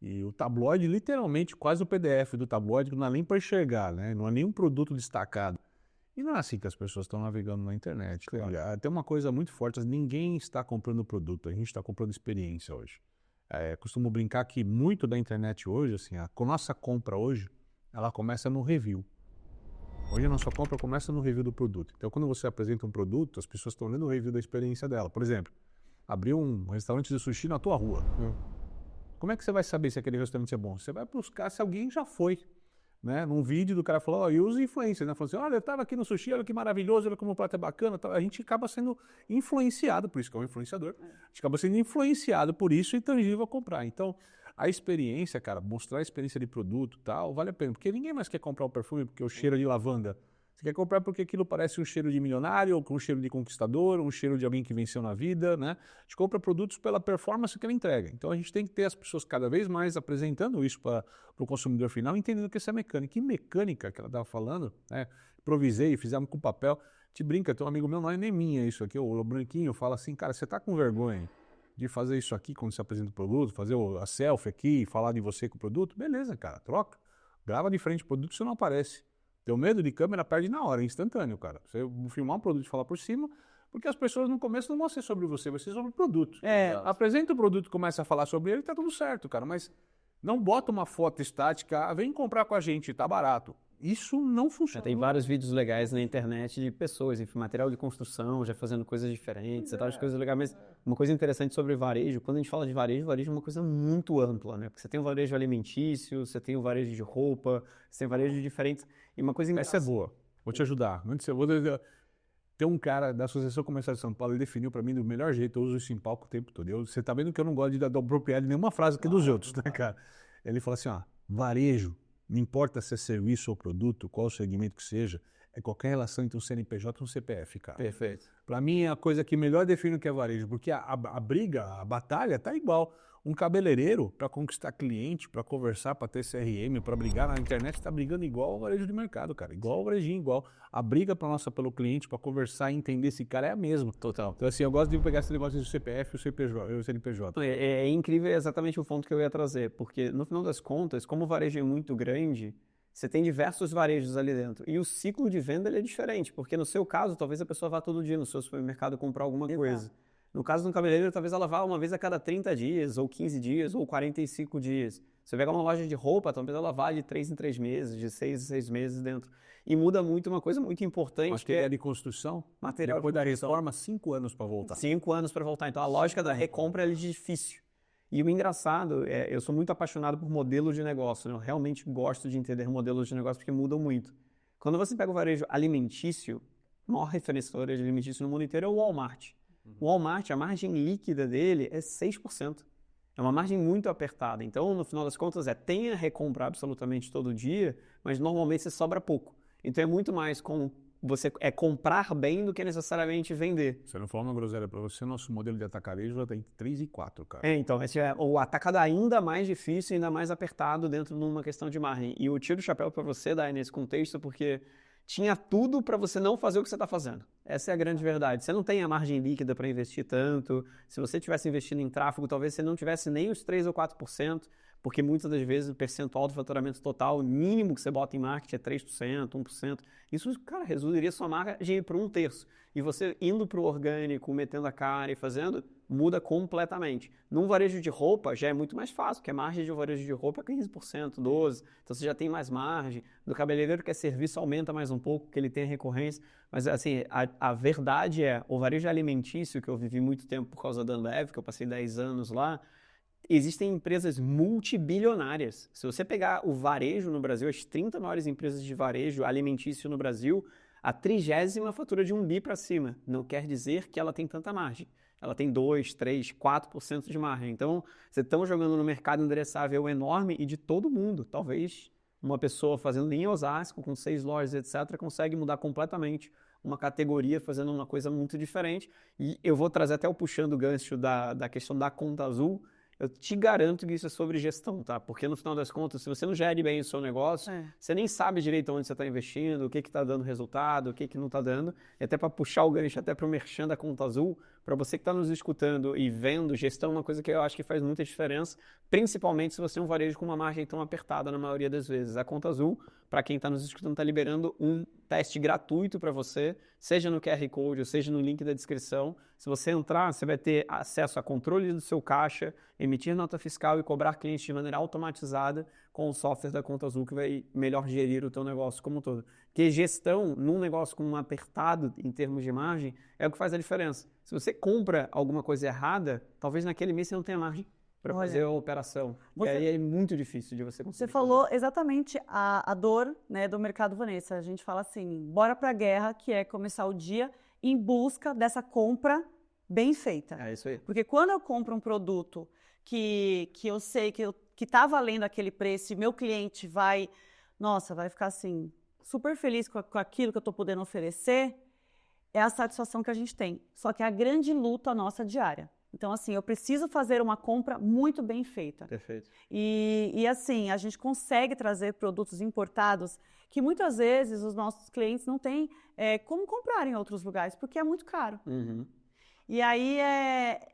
E o tabloide, literalmente, quase o PDF do tabloide, não dá nem para enxergar, né? Não é nenhum produto destacado. E não é assim que as pessoas estão navegando na internet. Claro. Olha, tem uma coisa muito forte, ninguém está comprando produto, a gente está comprando experiência hoje. Costumo brincar que muito da internet hoje, assim, a nossa compra hoje, ela começa no review. Hoje a nossa compra começa no review do produto. Então, quando você apresenta um produto, as pessoas estão lendo o review da experiência dela. Por exemplo, abriu um restaurante de sushi na tua rua. Como é que você vai saber se aquele restaurante é bom? Você vai buscar se alguém já foi. Né? Num vídeo do cara falou, e os influencers, né? Falou assim, olha, eu tava aqui no sushi, olha que maravilhoso, olha como o prato é bacana. A gente acaba sendo influenciado, por isso que é um influenciador, a gente acaba sendo influenciado por isso e tangível a comprar. Então, a experiência, cara, mostrar a experiência de produto e tal, vale a pena. Porque ninguém mais quer comprar um perfume porque o cheiro é de lavanda. Você quer comprar porque aquilo parece um cheiro de milionário, ou um cheiro de conquistador, um cheiro de alguém que venceu na vida, né? A gente compra produtos pela performance que ele entrega. Então a gente tem que ter as pessoas cada vez mais apresentando isso para o consumidor final, entendendo que essa é mecânica. E mecânica que ela estava falando, né? Improvisei, fizemos com papel. Te brinca, tem um amigo meu, não é nem minha isso aqui, o Branquinho fala assim, cara, você tá com vergonha de fazer isso aqui quando você apresenta o produto, fazer a selfie aqui, falar de você com o produto? Beleza, cara, troca. Grava de frente o produto, você não aparece. Teu medo de câmera perde na hora, é instantâneo, cara. Você filmar um produto e falar por cima, porque as pessoas no começo não vão ser sobre você, vai ser sobre o produto. Apresenta o produto e começa a falar sobre ele, tá tudo certo, cara. Mas não bota uma foto estática, vem comprar com a gente, tá barato. Isso não funciona. Tem vários vídeos legais na internet de pessoas, enfim, material de construção, já fazendo coisas diferentes, tal, coisas legais. Mas uma coisa interessante sobre varejo, quando a gente fala de varejo é uma coisa muito ampla, né? Porque você tem o varejo alimentício, você tem o varejo de roupa, você tem varejo diferentes. E uma coisa Essa é boa. Vou te ajudar. Tem um cara da Associação Comercial de São Paulo, ele definiu pra mim do melhor jeito, eu uso isso em palco o tempo todo. Você tá vendo que eu não gosto de dar apropriar de nenhuma frase aqui dos outros, né, cara? Ele fala assim, ó, varejo, não importa se é serviço ou produto, qual o segmento que seja, é qualquer relação entre um CNPJ e um CPF, cara. Perfeito. Pra mim é a coisa que melhor define o que é varejo, porque a briga, a batalha tá igual. Um cabeleireiro, para conquistar cliente, para conversar, para ter CRM, para brigar na internet, está brigando igual ao varejo de mercado, cara. Igual ao varejinho, igual. A briga pelo cliente, para conversar e entender esse cara é a mesma. Total. Então, assim, eu gosto de pegar esse negócio do CPF e o CNPJ. É incrível, é exatamente o ponto que eu ia trazer, porque no final das contas, como o varejo é muito grande, você tem diversos varejos ali dentro. E o ciclo de venda ele é diferente, porque no seu caso, talvez a pessoa vá todo dia no seu supermercado comprar alguma coisa. No caso de um cabeleireiro, talvez ela vá uma vez a cada 30 dias, ou 15 dias, ou 45 dias. Você pega uma loja de roupa, talvez ela vá de 3 em 3 meses, de 6 em 6 meses dentro. E muda muito uma coisa muito importante. Material de construção, depois da reforma, 5 anos para voltar. 5 anos para voltar. Então a lógica da recompra é difícil. E o engraçado, eu sou muito apaixonado por modelos de negócio, né? Eu realmente gosto de entender modelos de negócio porque mudam muito. Quando você pega o varejo alimentício, a maior referência do varejo alimentício no mundo inteiro é o Walmart. O Walmart, a margem líquida dele é 6%. É uma margem muito apertada. Então, no final das contas, tem a recompra absolutamente todo dia, mas normalmente você sobra pouco. Então, é muito mais você comprar bem do que necessariamente vender. Se eu não falar uma groselha para você, nosso modelo de atacarejo já tem 3 e 4, cara. Então, esse é o atacado ainda mais difícil, ainda mais apertado dentro de uma questão de margem. E eu tiro o chapéu para você, Dai, nesse contexto, porque tinha tudo para você não fazer o que você está fazendo. Essa é a grande verdade. Você não tem a margem líquida para investir tanto. Se você tivesse investindo em tráfego, talvez você não tivesse nem os 3 ou 4%, porque muitas das vezes o percentual do faturamento total, o mínimo que você bota em marketing é 3%, 1%. Isso, cara, reduziria sua margem para 1/3. E você indo para o orgânico, metendo a cara e fazendo, muda completamente. Num varejo de roupa já é muito mais fácil, porque a margem de um varejo de roupa é 15%, 12%, então você já tem mais margem. Do cabeleireiro que é serviço aumenta mais um pouco, porque ele tem a recorrência. Mas assim, a verdade é, o varejo alimentício, que eu vivi muito tempo por causa da Ambev, que eu passei 10 anos lá, existem empresas multibilionárias. Se você pegar o varejo no Brasil, as 30 maiores empresas de varejo alimentício no Brasil, a 30ª fatura de 1 bi para cima. Não quer dizer que ela tem tanta margem. Ela tem 2, 3, 4% de margem. Então, você está jogando no mercado endereçável enorme e de todo mundo. Talvez uma pessoa fazendo em Osasco, com 6 lojas, etc., consegue mudar completamente uma categoria, fazendo uma coisa muito diferente. E eu vou trazer até o puxando o gancho da questão da conta azul. Eu te garanto que isso é sobre gestão, tá? Porque no final das contas, se você não gere bem o seu negócio, você nem sabe direito onde você está investindo, o que está dando resultado, o que não está dando. E até para puxar o gancho até para o merchan da conta azul, Para você que está nos escutando e vendo, gestão é uma coisa que eu acho que faz muita diferença, principalmente se você é um varejo com uma margem tão apertada na maioria das vezes. A Conta Azul, para quem está nos escutando, está liberando um teste gratuito para você, seja no QR Code ou seja no link da descrição. Se você entrar, você vai ter acesso a controle do seu caixa, emitir nota fiscal e cobrar clientes de maneira automatizada com o software da Conta Azul que vai melhor gerir o teu negócio como um todo. Porque gestão num negócio com um apertado em termos de margem é o que faz a diferença. Se você compra alguma coisa errada, talvez naquele mês você não tenha margem para fazer a operação. E aí é muito difícil de você conseguir. Você falou exatamente a dor, né, do mercado, Vanessa. A gente fala assim, bora para a guerra, que é começar o dia em busca dessa compra bem feita. É isso aí. Porque quando eu compro um produto que eu sei que está valendo aquele preço e meu cliente vai ficar assim, super feliz com aquilo que eu estou podendo oferecer, é a satisfação que a gente tem. Só que é a grande luta nossa diária. Então, assim, eu preciso fazer uma compra muito bem feita. Perfeito. E assim, a gente consegue trazer produtos importados que muitas vezes os nossos clientes não têm como comprar em outros lugares, porque é muito caro. Uhum. E aí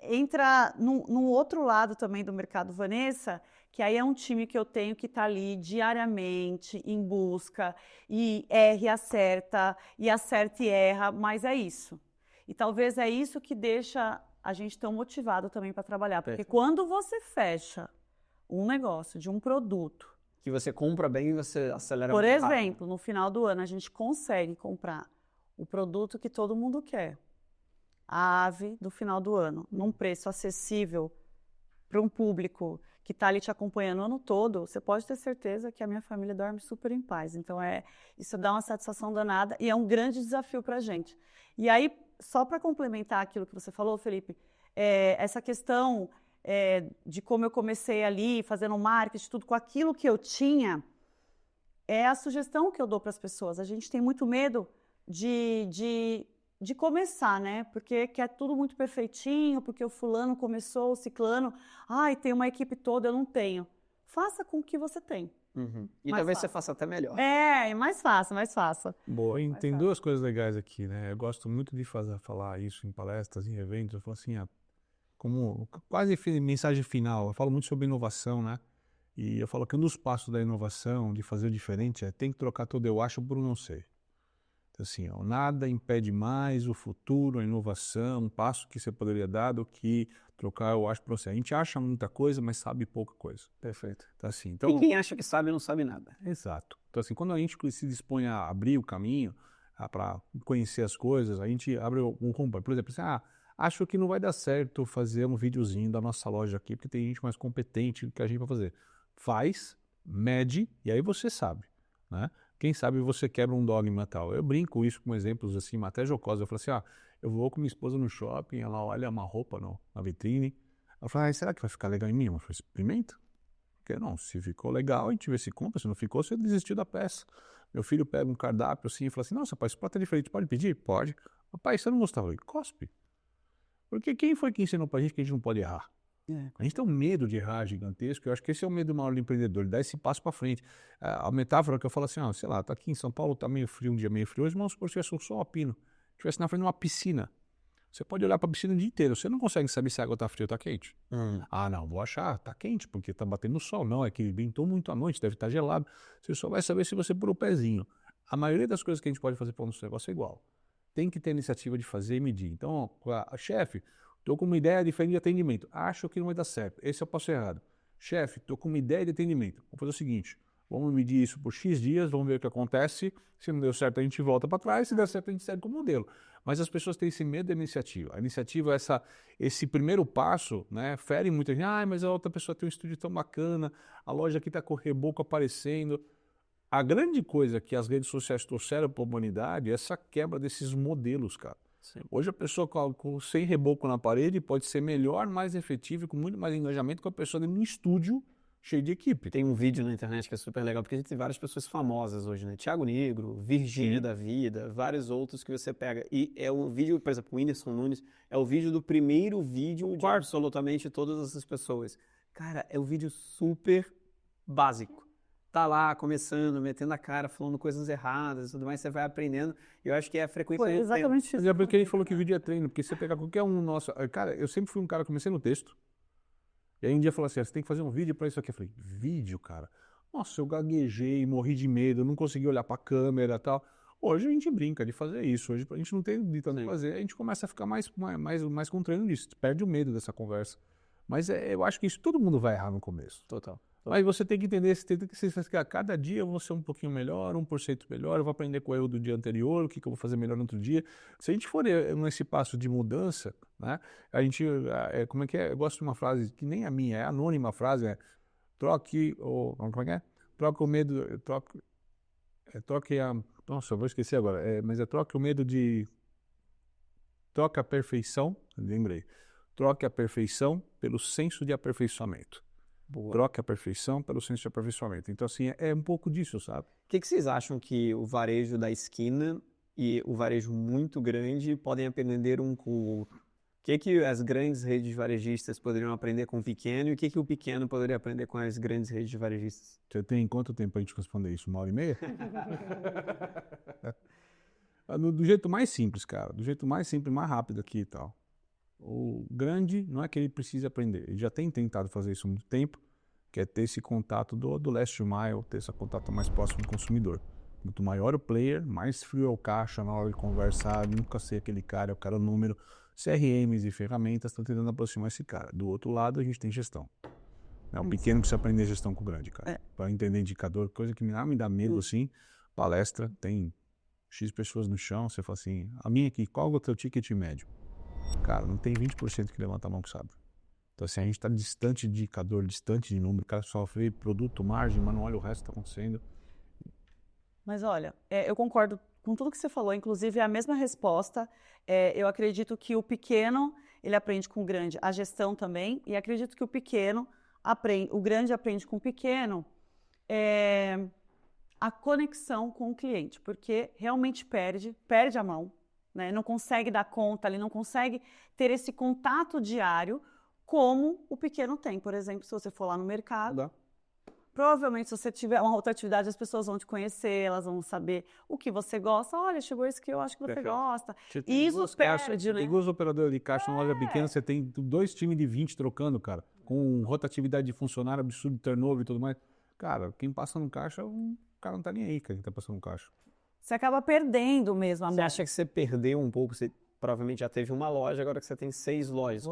entra num outro lado também do mercado, Vanessa, que aí é um time que eu tenho que está ali diariamente em busca, e erra e acerta e erra, mas é isso. E talvez é isso que deixa a gente tão motivado também para trabalhar. Porque quando você fecha um negócio de um produto... Que você compra bem e você acelera Por muito rápido. exemplo, no final do ano, a gente consegue comprar o produto que todo mundo quer. A ave do final do ano, num preço acessível para um público que está ali te acompanhando o ano todo, você pode ter certeza que a minha família dorme super em paz. Então, isso dá uma satisfação danada e é um grande desafio para a gente. E aí, só para complementar aquilo que você falou, Felipe, essa questão de como eu comecei ali, fazendo marketing, tudo com aquilo que eu tinha, é a sugestão que eu dou para as pessoas. A gente tem muito medo de começar, né? Porque quer tudo muito perfeitinho, porque o fulano começou, o ciclano, tem uma equipe toda, eu não tenho. Faça com o que você tem. Uhum. E Mais talvez fácil. você faça até melhor. Mais fácil. Boa, tem duas coisas legais aqui, né? Eu gosto muito de falar isso em palestras, em eventos. Eu falo assim, como quase mensagem final, eu falo muito sobre inovação, né? E eu falo que um dos passos da inovação, de fazer diferente, tem que trocar todo eu acho por não sei. Então, assim, nada impede mais o futuro, a inovação, um passo que você poderia dar do que trocar eu acho por você. A gente acha muita coisa, mas sabe pouca coisa. Perfeito. Então, assim, E quem acha que sabe, não sabe nada. Exato. Então, assim, quando a gente se dispõe a abrir o caminho para conhecer as coisas, a gente abre um compra. Por exemplo, assim, acho que não vai dar certo fazer um videozinho da nossa loja aqui, porque tem gente mais competente que a gente vai fazer. Faz, mede, e aí você sabe, né? Quem sabe você quebra um dogma e tal. Eu brinco isso com exemplos assim, até jocosos. Eu falo assim, eu vou com minha esposa no shopping, ela olha uma roupa na vitrine. Ela fala, será que vai ficar legal em mim? Eu falo, experimenta. Porque não, se ficou legal, a gente vê se compra. Se não ficou, você desistiu da peça. Meu filho pega um cardápio assim e fala assim, nossa, pai, esse prato é diferente, pode pedir? Pode. Pai, você não gostava? Cospe. Porque quem foi que ensinou pra gente que a gente não pode errar? A gente tem um medo de errar gigantesco. Eu acho que esse é o medo maior do empreendedor, ele dá esse passo para frente. A metáfora que eu falo assim, sei lá, tá aqui em São Paulo, tá meio frio, um dia meio frio, hoje, mas se tivesse um sol alpino, estivesse na frente de uma piscina, você pode olhar para a piscina o dia inteiro, você não consegue saber se a água tá fria ou tá quente. Não, vou achar, tá quente, porque tá batendo sol. Não, é que ventou muito à noite, deve estar gelado. Você só vai saber se você pôr o pezinho. A maioria das coisas que a gente pode fazer para o nosso negócio é igual. Tem que ter a iniciativa de fazer e medir. Então, chefe, estou com uma ideia diferente de atendimento. Acho que não vai dar certo. Esse é o passo errado. Chefe, estou com uma ideia de atendimento. Vamos fazer o seguinte, vamos medir isso por X dias, vamos ver o que acontece. Se não deu certo, a gente volta para trás. Se der certo, a gente segue com o modelo. Mas as pessoas têm esse medo da iniciativa. A iniciativa, esse primeiro passo, né, fere muita gente. Mas a outra pessoa tem um estúdio tão bacana, a loja aqui está com o reboco aparecendo. A grande coisa que as redes sociais trouxeram para a humanidade é essa quebra desses modelos, cara. Sim. Hoje a pessoa sem reboco na parede pode ser melhor, mais efetiva e com muito mais engajamento que a pessoa dentro de um estúdio cheio de equipe. Tem um vídeo na internet que é super legal, porque a gente tem várias pessoas famosas hoje, né? Thiago Negro, Virgínia da Vida, vários outros que você pega. E é um vídeo, por exemplo, o Whindersson Nunes, é o vídeo do primeiro vídeo de absolutamente todas essas pessoas. Cara, é um vídeo super básico. tá lá começando, metendo a cara, falando coisas erradas e tudo mais, você vai aprendendo. E eu acho que é a frequência Foi do exatamente isso. Mas é porque ele falou que vídeo é treino, porque você pegar qualquer um nosso... Cara, eu sempre fui um cara que comecei no texto, e aí um dia falou assim, você tem que fazer um vídeo pra isso aqui. Eu falei, vídeo, cara? Nossa, eu gaguejei, morri de medo, não consegui olhar pra câmera e tal. Hoje a gente brinca de fazer isso, hoje a gente não tem de tanto fazer, a gente começa a ficar mais com treino disso, perde o medo dessa conversa. Mas eu acho que isso todo mundo vai errar no começo. Total. Mas você tem que entender, você tem que cada dia eu vou ser um pouquinho melhor, 1% melhor, eu vou aprender com o erro do dia anterior, o que eu vou fazer melhor no outro dia. Se a gente for nesse passo de mudança, né, a gente, como é que é? Eu gosto de uma frase que nem a minha, é anônima a frase, troque o medo, troque a... Nossa, eu vou esquecer agora, mas troque o medo de... Troque a perfeição, lembrei. Troque a perfeição pelo senso de aperfeiçoamento. Boa. Troque a perfeição pelo senso de aperfeiçoamento. Então, assim, é um pouco disso, sabe? O que vocês acham que o varejo da esquina e o varejo muito grande podem aprender um com o outro? O que as grandes redes varejistas poderiam aprender com o pequeno e o que o pequeno poderia aprender com as grandes redes varejistas? Você tem quanto tempo para a gente responder isso? 1h30? Do jeito mais simples, cara. Do jeito mais simples, mais rápido aqui e tal. O grande não é que ele precise aprender. Ele já tem tentado fazer isso há muito tempo, que é ter esse contato do last mile, ter esse contato mais próximo do consumidor. Quanto maior o player, mais frio é o caixa na hora de conversar, nunca sei aquele cara, é o cara número. CRMs e ferramentas estão tentando aproximar esse cara. Do outro lado, a gente tem gestão. O pequeno precisa aprender gestão com o grande, cara. Para entender indicador, coisa que me dá medo, assim. Palestra, tem X pessoas no chão, você fala assim, a minha aqui, qual é o teu ticket médio? Cara, não tem 20% que levanta a mão que sabe. Então, assim, a gente está distante de indicador, distante de número, o cara só vê produto, margem, mas não olha o resto que está acontecendo. Mas olha, eu concordo com tudo que você falou, inclusive é a mesma resposta. Eu acredito que o pequeno, ele aprende com o grande, a gestão também, e acredito que o pequeno aprende, o grande aprende com o pequeno, a conexão com o cliente, porque realmente perde a mão, né? Não consegue dar conta, ele não consegue ter esse contato diário como o pequeno tem. Por exemplo, se você for lá no mercado, provavelmente se você tiver uma outra atividade, as pessoas vão te conhecer, elas vão saber o que você gosta. Olha, chegou esse que eu acho que você gosta. E isso perde, né? Tem duas operadoras de caixa numa loja pequena, você tem 2 times de 20 trocando, cara, com rotatividade de funcionário, absurdo, turnover e tudo mais. Cara, quem passa no caixa, o cara não tá nem aí, cara, quem tá passando no caixa. Você acaba perdendo mesmo a mão. Você acha que você perdeu um pouco? Você provavelmente já teve uma loja, agora que você tem 6 lojas.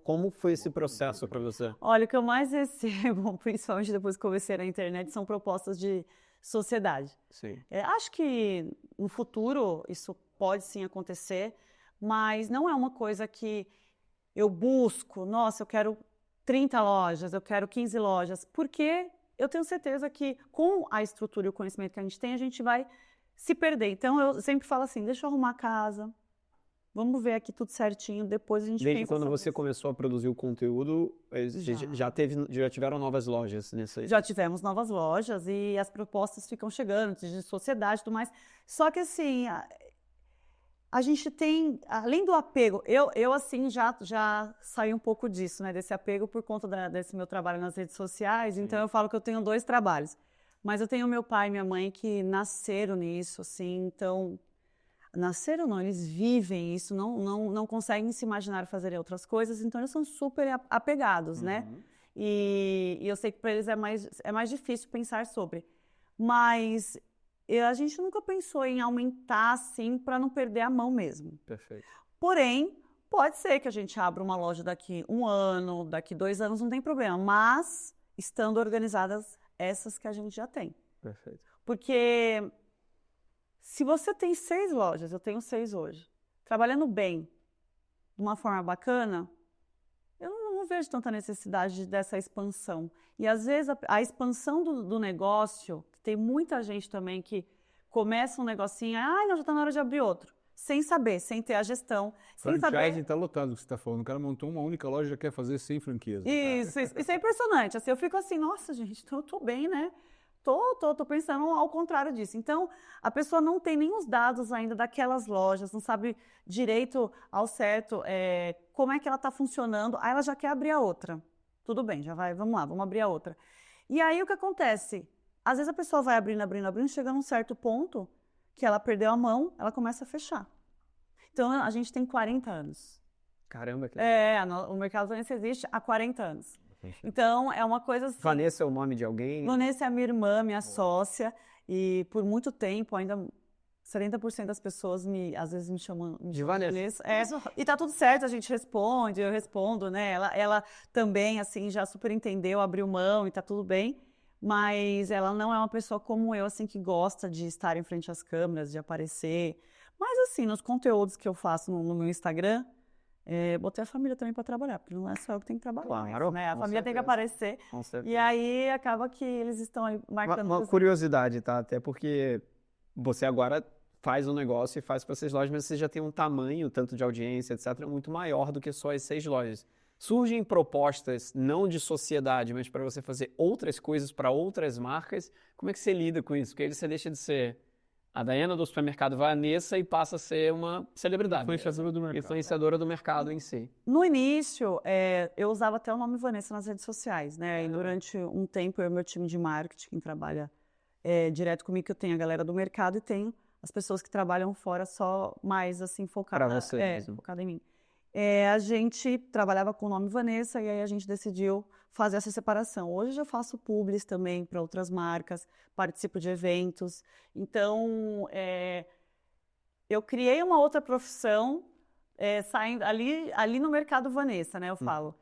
Como foi esse processo para você? Olha, o que eu mais recebo, principalmente depois que comecei na internet, são propostas de sociedade. Sim. Acho que no futuro isso pode sim acontecer, mas não é uma coisa que eu busco, nossa, eu quero 30 lojas, eu quero 15 lojas, porque eu tenho certeza que com a estrutura e o conhecimento que a gente vai se perder. Então, eu sempre falo assim, deixa eu arrumar a casa, vamos ver aqui tudo certinho, depois a gente pensa. Desde quando você começou a produzir o conteúdo, já tiveram novas lojas nessa? Já tivemos novas lojas e as propostas ficam chegando, de sociedade e tudo mais. Só que assim, a gente tem, além do apego, eu assim já saí um pouco disso, né, desse apego por conta desse meu trabalho nas redes sociais. Sim. Então eu falo que eu tenho 2 trabalhos. Mas eu tenho meu pai e minha mãe que nasceram nisso, assim, então... Nasceram não, eles vivem isso, não conseguem se imaginar fazerem outras coisas, então eles são super apegados, né? E eu sei que para eles é mais difícil pensar sobre. Mas a gente nunca pensou em aumentar, assim, para não perder a mão mesmo. Perfeito. Porém, pode ser que a gente abra uma loja daqui 1 ano, daqui 2 anos, não tem problema. Mas, estando organizadas essas que a gente já tem. Perfeito. Porque se você tem 6 lojas, eu tenho 6 hoje, trabalhando bem, de uma forma bacana, eu não vejo tanta necessidade dessa expansão. E às vezes a expansão do negócio, tem muita gente também que começa um negocinho, não, já está na hora de abrir outro. Sem saber, sem ter a gestão, sem saber... Franchise está lotado o que você está falando. O cara montou uma única loja e já quer fazer 100 franquias. Isso é impressionante. Assim, eu fico assim, nossa, gente, eu tô bem, né? Tô pensando ao contrário disso. Então, a pessoa não tem nem os dados ainda daquelas lojas, não sabe direito ao certo como é que ela está funcionando. Aí ela já quer abrir a outra. Tudo bem, já vai, vamos lá, vamos abrir a outra. E aí o que acontece? Às vezes a pessoa vai abrindo, chega num certo ponto que ela perdeu a mão, ela começa a fechar. Então, a gente tem 40 anos. Caramba, que o mercado Vanessa existe há 40 anos. Então, é uma coisa assim... Vanessa é o nome de alguém? Vanessa é a minha irmã, minha sócia, e por muito tempo, ainda 70% das pessoas às vezes me chamam de Vanessa. E tá tudo certo, a gente responde, eu respondo, né? Ela também, assim, já super entendeu, abriu mão e tá tudo bem. Mas ela não é uma pessoa como eu, assim, que gosta de estar em frente às câmeras, de aparecer. Mas, assim, nos conteúdos que eu faço no meu Instagram, botei a família também para trabalhar, porque não é só eu que tenho que trabalhar. Claro, né? A família tem que aparecer. Com certeza. E aí acaba que eles estão aí marcando. Uma curiosidade, tá? Até porque você agora faz um negócio e faz para 6 lojas, mas você já tem um tamanho, tanto de audiência, etc., muito maior do que só as 6 lojas. Surgem propostas, não de sociedade, mas para você fazer outras coisas para outras marcas. Como é que você lida com isso? Porque aí você deixa de ser a Daiana do supermercado Vanessa e passa a ser uma celebridade. Influenciadora do mercado. Influenciadora do mercado em si. No início, eu usava até o nome Vanessa nas redes sociais, né? E durante um tempo, eu e meu time de marketing, quem trabalha direto comigo, que eu tenho a galera do mercado e tenho as pessoas que trabalham fora só mais, assim, focada em mim. A gente trabalhava com o nome Vanessa e aí a gente decidiu fazer essa separação. Hoje eu já faço publis também para outras marcas, participo de eventos. Então, eu criei uma outra profissão saindo ali no mercado Vanessa, né? Eu falo.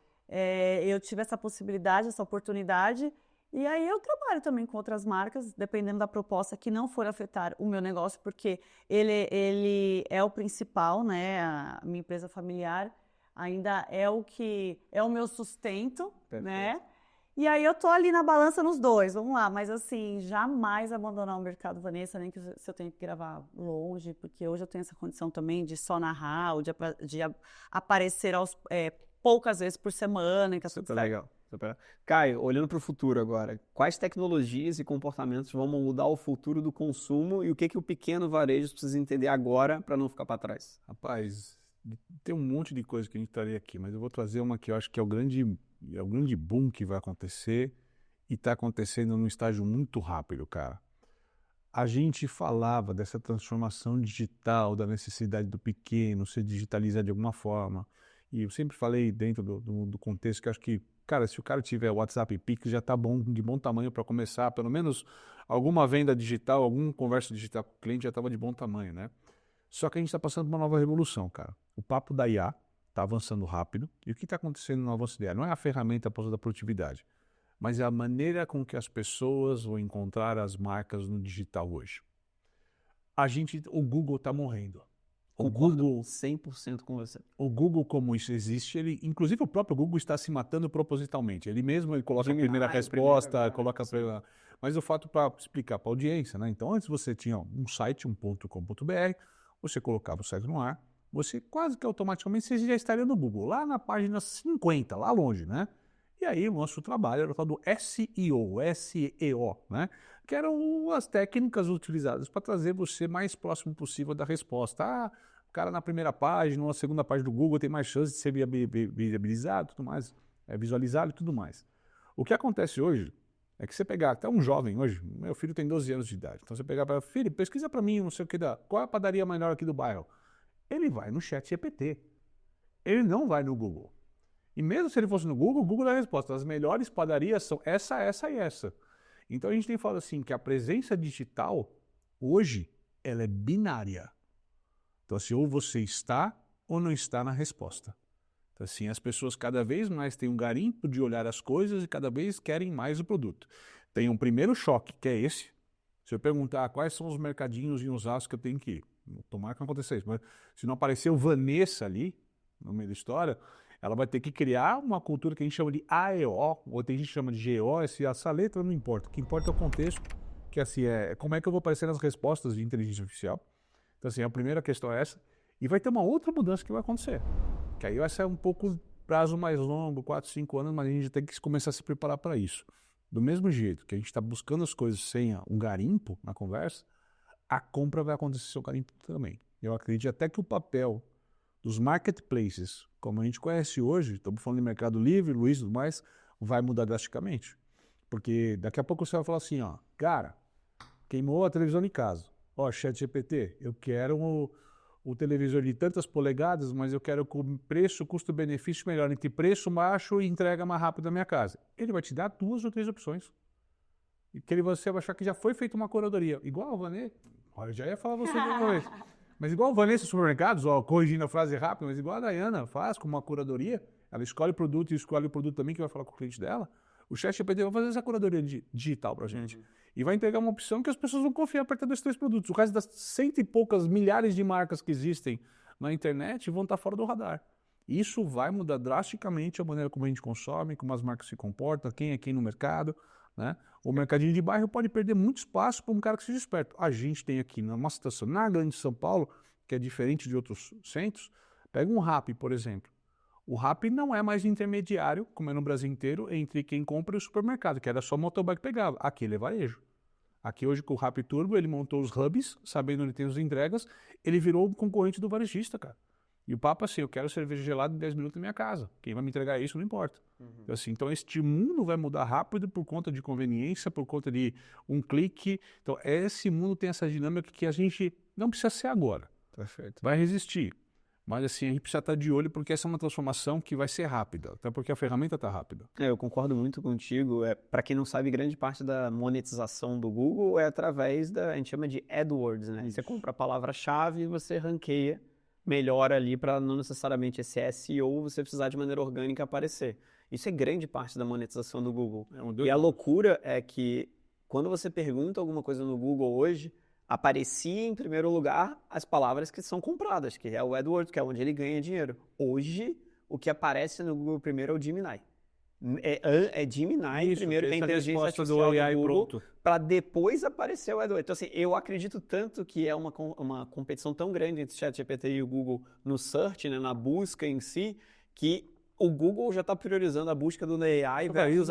Eu tive essa possibilidade, essa oportunidade. E aí eu trabalho também com outras marcas, dependendo da proposta que não for afetar o meu negócio, porque ele é o principal, né? A minha empresa familiar ainda é o meu sustento, perfeito, né? E aí eu tô ali na balança nos dois, vamos lá. Mas assim, jamais abandonar o mercado Vanessa, nem que se eu tenho que gravar longe, porque hoje eu tenho essa condição também de só narrar, ou de aparecer poucas vezes por semana. Que super legal. Caio, olhando para o futuro agora, quais tecnologias e comportamentos vão mudar o futuro do consumo e o que o pequeno varejo precisa entender agora para não ficar para trás? Rapaz, tem um monte de coisa que a gente estaria aqui, mas eu vou trazer uma que eu acho que é o grande boom que vai acontecer e está acontecendo num estágio muito rápido, cara. A gente falava dessa transformação digital, da necessidade do pequeno ser digitalizado de alguma forma. E eu sempre falei dentro do contexto que acho que, cara, se o cara tiver WhatsApp e Pix, já está de bom tamanho para começar, pelo menos alguma venda digital, alguma conversa digital com o cliente já estava de bom tamanho, né? Só que a gente está passando por uma nova revolução, cara. O papo da IA está avançando rápido. E o que está acontecendo no avanço da IA? Não é a ferramenta para da produtividade, mas é a maneira com que as pessoas vão encontrar as marcas no digital hoje. O Google está morrendo. O Google 100% com você. O Google, como isso existe, inclusive o próprio Google está se matando propositalmente. Ele coloca a primeira resposta, coloca a... Mas o fato para explicar para a audiência, né? Então, antes você tinha um site, .com.br, você colocava o site no ar, você quase que automaticamente você já estaria no Google, lá na página 50, lá longe, né? E aí o nosso trabalho era o tal do SEO, né? Que eram as técnicas utilizadas para trazer você mais próximo possível da resposta. O cara na primeira página ou na segunda página do Google tem mais chance de ser viabilizado, tudo mais, visualizado e tudo mais. O que acontece hoje é que você pegar até um jovem hoje, meu filho tem 12 anos de idade, então você pegar para filho, pesquisa para mim, não sei o que, qual é a padaria melhor aqui do bairro? Ele vai no ChatGPT, ele não vai no Google. E mesmo se ele fosse no Google, o Google dá a resposta. As melhores padarias são essa, essa e essa. Então a gente tem falado assim, que a presença digital, hoje, ela é binária. Então assim, ou você está ou não está na resposta. Então assim, as pessoas cada vez mais têm um garimpo de olhar as coisas e cada vez querem mais o produto. Tem um primeiro choque, que é esse. Se eu perguntar quais são os mercadinhos em Osasco que eu tenho que ir, tomara que não aconteça isso, mas se não aparecer o Vanessa ali, no meio da história, ela vai ter que criar uma cultura que a gente chama de AEO, ou tem gente que chama de GO, essa letra não importa. O que importa é o contexto, que assim, como é que eu vou aparecer nas respostas de inteligência artificial. Então assim, a primeira questão é essa. E vai ter uma outra mudança que vai acontecer. Que aí vai ser um pouco prazo mais longo, 4, 5 anos, mas a gente tem que começar a se preparar para isso. Do mesmo jeito que a gente está buscando as coisas sem um garimpo na conversa, a compra vai acontecer sem o garimpo também. Eu acredito até que o papel dos marketplaces, como a gente conhece hoje, estamos falando de Mercado Livre, Luiz e tudo mais, vai mudar drasticamente. Porque daqui a pouco você vai falar assim, ó, Cara, queimou a televisão em casa. Ó, ChatGPT, eu quero o televisor de tantas polegadas, mas eu quero com preço, custo-benefício melhor, entre preço baixo e entrega mais rápido na minha casa. Ele vai te dar 2 ou 3 opções. E que você vai achar que já foi feita uma curadoria. Igual a Vanessa. Olha, eu já ia falar você de uma vez. Mas igual a Vanessa Supermercados, ó, corrigindo a frase rápida, mas igual a Dayana faz com uma curadoria, ela escolhe o produto e escolhe o produto também que vai falar com o cliente dela. O ChatGPT vai fazer essa curadoria digital pra gente. E vai entregar uma opção que as pessoas vão confiar para ter 2, 3 produtos. O resto das 100 e poucas milhares de marcas que existem na internet vão estar fora do radar. Isso vai mudar drasticamente a maneira como a gente consome, como as marcas se comportam, quem é quem no mercado, né? O mercadinho de bairro pode perder muito espaço para um cara que seja esperto. A gente tem aqui numa situação na Grande São Paulo, que é diferente de outros centros, pega um Rappi, por exemplo. O Rappi não é mais intermediário, como é no Brasil inteiro, entre quem compra e o supermercado, que era só o motoboy que pegava. Aqui ele é varejo. Aqui hoje com o Rappi Turbo, ele montou os hubs, sabendo onde tem as entregas, ele virou o concorrente do varejista, cara. E o papo assim, eu quero cerveja gelada em 10 minutos na minha casa. Quem vai me entregar isso não importa. Então, assim, então este mundo vai mudar rápido por conta de conveniência, por conta de um clique. Então esse mundo tem essa dinâmica que a gente não precisa ser agora. Perfeito. Vai resistir. Mas assim, a gente precisa estar de olho porque essa é uma transformação que vai ser rápida, até porque a ferramenta está rápida. Eu concordo muito contigo. Para quem não sabe, grande parte da monetização do Google é através a gente chama de AdWords, né? Você compra a palavra-chave e você ranqueia melhor ali para não necessariamente esse SEO você precisar de maneira orgânica aparecer. Isso é grande parte da monetização do Google. E a loucura é que quando você pergunta alguma coisa no Google hoje, aparecia em primeiro lugar as palavras que são compradas, que é o AdWords, que é onde ele ganha dinheiro. Hoje, o que aparece no Google primeiro é o Gemini. É Gemini, Isso, primeiro tem a inteligência artificial do Google, para depois aparecer o AdWords. Então, assim, eu acredito tanto que é uma competição tão grande entre o ChatGPT e o Google no search, né, na busca em si, que o Google já está priorizando a busca do AI versus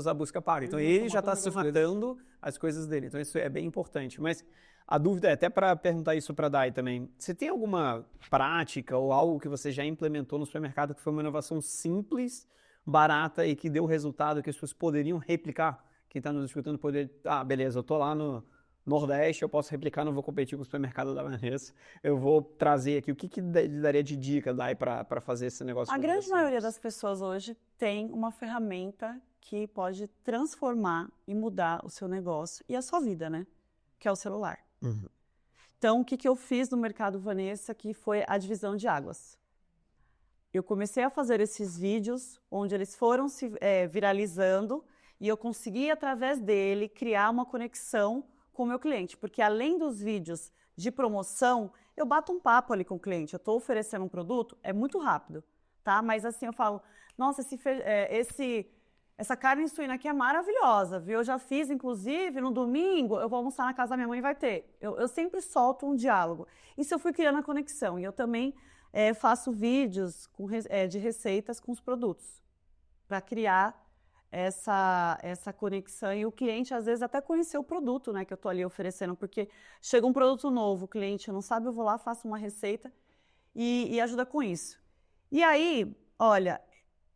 a busca paga. Então, ele já está se matando as coisas dele. Então, isso é bem importante. Mas a dúvida é, até para perguntar isso para a Day também, você tem alguma prática ou algo que você já implementou no supermercado que foi uma inovação simples, barata e que deu resultado que as pessoas poderiam replicar? Quem está nos escutando poderia... beleza, eu estou lá no Nordeste, eu posso replicar, não vou competir com o supermercado da Vanessa. Eu vou trazer aqui, o que daria de dica, Day, para fazer esse negócio? A grande maioria das pessoas hoje tem uma ferramenta que pode transformar e mudar o seu negócio e a sua vida, né? Que é o celular. Então, o que eu fiz no Mercado Vanessa, que foi a divisão de águas. Eu comecei a fazer esses vídeos, onde eles foram se viralizando, e eu consegui, através dele, criar uma conexão com o meu cliente. Porque além dos vídeos de promoção, eu bato um papo ali com o cliente. Eu estou oferecendo um produto, é muito rápido, tá? Mas assim, eu falo, nossa, essa carne suína aqui é maravilhosa, viu? Eu já fiz, inclusive, no domingo, eu vou almoçar na casa da minha mãe e vai ter. Eu sempre solto um diálogo. Isso eu fui criando a conexão. E eu também faço vídeos de receitas com os produtos, para criar essa conexão. E o cliente, às vezes, até conhecer o produto, né, que eu estou ali oferecendo, porque chega um produto novo, o cliente não sabe, eu vou lá, faço uma receita e ajuda com isso. E aí, olha,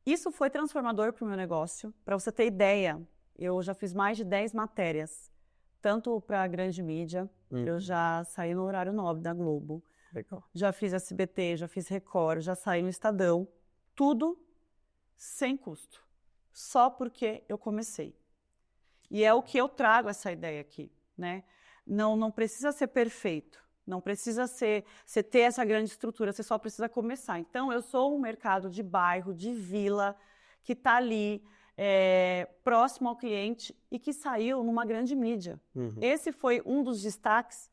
isso foi transformador para o meu negócio. Para você ter ideia, eu já fiz mais de 10 matérias, tanto para a grande mídia, eu já saí no horário nobre da Globo, já fiz SBT, já fiz Record, já saí no Estadão, tudo sem custo, só porque eu comecei. E é o que eu trago essa ideia aqui, né? Não precisa ser perfeito, não precisa você ter essa grande estrutura, você só precisa começar. Então, eu sou um mercado de bairro, de vila, que está ali, próximo ao cliente e que saiu numa grande mídia. Esse foi um dos destaques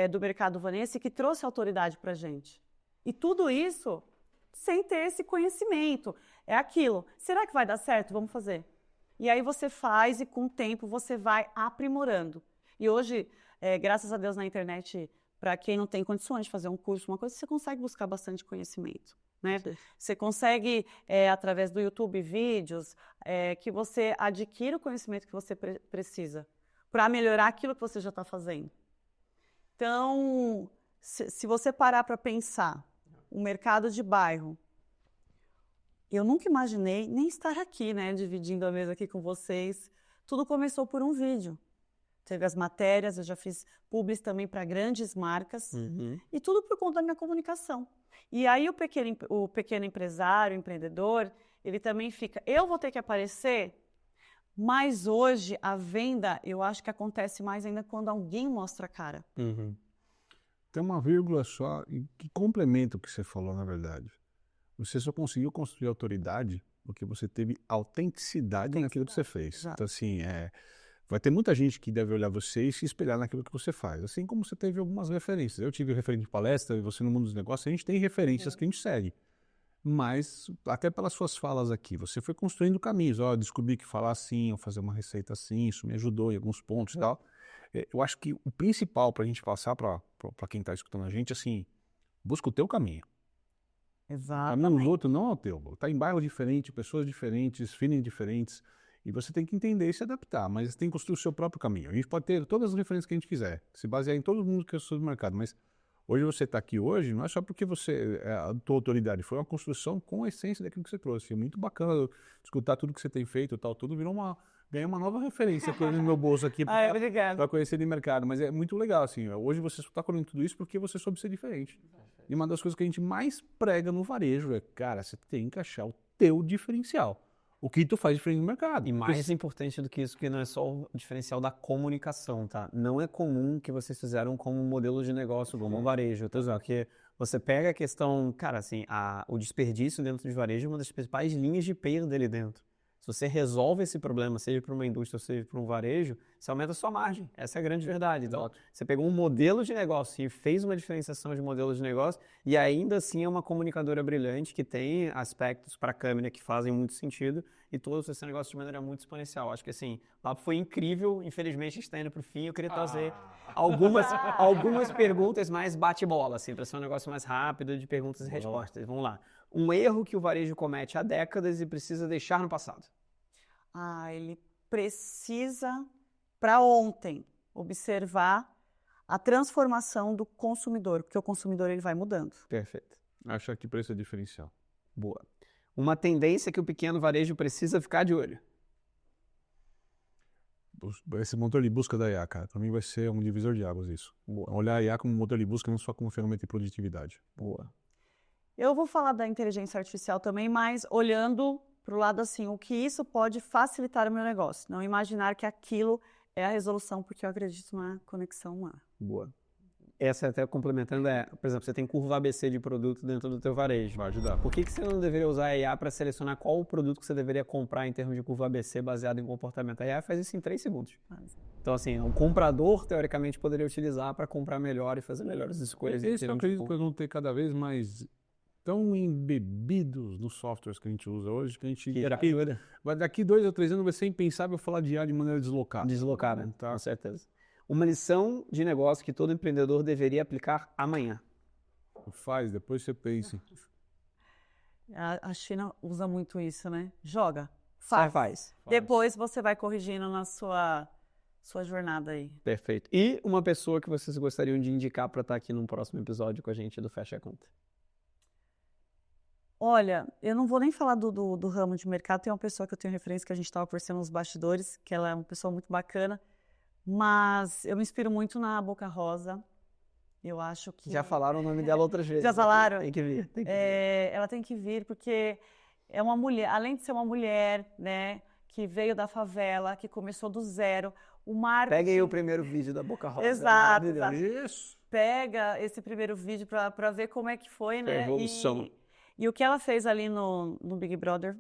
do Mercado Vanessa que trouxe autoridade para a gente. E tudo isso sem ter esse conhecimento. É aquilo, será que vai dar certo? Vamos fazer. E aí você faz e com o tempo você vai aprimorando. E hoje, graças a Deus na internet, para quem não tem condições de fazer um curso, uma coisa, você consegue buscar bastante conhecimento, né? Você consegue, através do YouTube, vídeos, que você adquira o conhecimento que você precisa para melhorar aquilo que você já está fazendo. Então, se você parar para pensar, o mercado de bairro, eu nunca imaginei nem estar aqui, né, dividindo a mesa aqui com vocês. Tudo começou por um vídeo. teve as matérias, eu já fiz publis também para grandes marcas, e tudo por conta da minha comunicação. E aí o pequeno empresário, o empreendedor, ele também fica, eu vou ter que aparecer, mas hoje a venda, eu acho que acontece mais ainda quando alguém mostra a cara. Tem uma vírgula só que complementa o que você falou, na verdade. Você só conseguiu construir autoridade porque você teve autenticidade naquilo que você fez. Exato. Então, assim, vai ter muita gente que deve olhar você e se espelhar naquilo que você faz. Assim como você teve algumas referências. Eu tive referente de palestra, e você no mundo dos negócios, a gente tem referências que a gente segue. Mas, até pelas suas falas aqui, você foi construindo caminhos. Descobri que falar assim, ou fazer uma receita assim, isso me ajudou em alguns pontos e tal. Eu acho que o principal para a gente passar para quem está escutando a gente, assim, busca o teu caminho. Exato. O caminho dos outros não é o teu. Está em bairro diferente, pessoas diferentes, feelings diferentes. E você tem que entender e se adaptar, mas você tem que construir o seu próprio caminho. A gente pode ter todas as referências que a gente quiser, se basear em todo mundo que é o seu mercado, mas hoje você está aqui hoje, não é só porque você é a tua autoridade, foi uma construção com a essência daquilo que você trouxe. É muito bacana escutar tudo que você tem feito e tal, tudo ganhei uma nova referência no meu bolso aqui para conhecer de mercado, mas é muito legal, assim, hoje você está colhendo tudo isso porque você soube ser diferente. E uma das coisas que a gente mais prega no varejo é, cara, você tem que achar o teu diferencial. O que tu faz diferente no mercado. E mais importante do que isso, que não é só o diferencial da comunicação, tá? Não é comum que vocês fizeram como modelo de negócio, como um varejo, tá? Porque você pega a questão, cara, assim, o desperdício dentro de varejo é uma das principais linhas de perda ali dentro. Se você resolve esse problema, seja para uma indústria, seja para um varejo, você aumenta a sua margem. Essa é a grande verdade. Então, você pegou um modelo de negócio e fez uma diferenciação de modelo de negócio e ainda assim é uma comunicadora brilhante que tem aspectos para a câmera que fazem muito sentido e todo esse negócio de maneira muito exponencial. Acho que assim, o papo foi incrível. Infelizmente, a gente está indo para o fim. Eu queria trazer algumas perguntas mais bate-bola, assim, para ser um negócio mais rápido de perguntas e respostas. Vamos lá. Um erro que o varejo comete há décadas e precisa deixar no passado. Ele precisa, para ontem, observar a transformação do consumidor, porque o consumidor ele vai mudando. Perfeito. Achar que preço é diferencial. Boa. Uma tendência que o pequeno varejo precisa ficar de olho. Esse motor de busca da IA, cara, para mim vai ser um divisor de águas isso. Boa. Olhar a IA como motor de busca, não só como ferramenta de produtividade. Boa. Eu vou falar da inteligência artificial também, mas olhando para o lado assim, o que isso pode facilitar o meu negócio. Não imaginar que aquilo é a resolução, porque eu acredito na conexão humana. Boa. Essa até complementando por exemplo, você tem curva ABC de produto dentro do teu varejo. Vai ajudar. Por que você não deveria usar a IA para selecionar qual o produto que você deveria comprar em termos de curva ABC baseado em comportamento? A IA faz isso em 3 segundos. Então, assim, o comprador, teoricamente, poderia utilizar para comprar melhor e fazer melhores escolhas. Esse eu acredito que vão ter cada vez mais tão embebidos nos softwares que a gente usa hoje, que a gente... Daqui 2 ou 3 anos vai ser impensável falar de IA de maneira deslocada. Deslocada, tá? Com certeza. Uma lição de negócio que todo empreendedor deveria aplicar amanhã. Faz, depois você pense. A China usa muito isso, né? Joga, faz. Depois você vai corrigindo na sua jornada aí. Perfeito. E uma pessoa que vocês gostariam de indicar para estar aqui num próximo episódio com a gente do Fecha a Conta? Olha, eu não vou nem falar do ramo de mercado, tem uma pessoa que eu tenho referência que a gente estava conversando nos bastidores, que ela é uma pessoa muito bacana, mas eu me inspiro muito na Boca Rosa. Eu acho que... Já falaram o nome dela outras vezes. Já falaram? Tem que vir. Ela tem que vir porque é uma mulher, além de ser uma mulher, né, que veio da favela, que começou do zero, o marketing... Pega aí o primeiro vídeo da Boca Rosa. Exato. Isso. Pega esse primeiro vídeo para ver como é que foi, né? Revolução. E o que ela fez ali no Big Brother,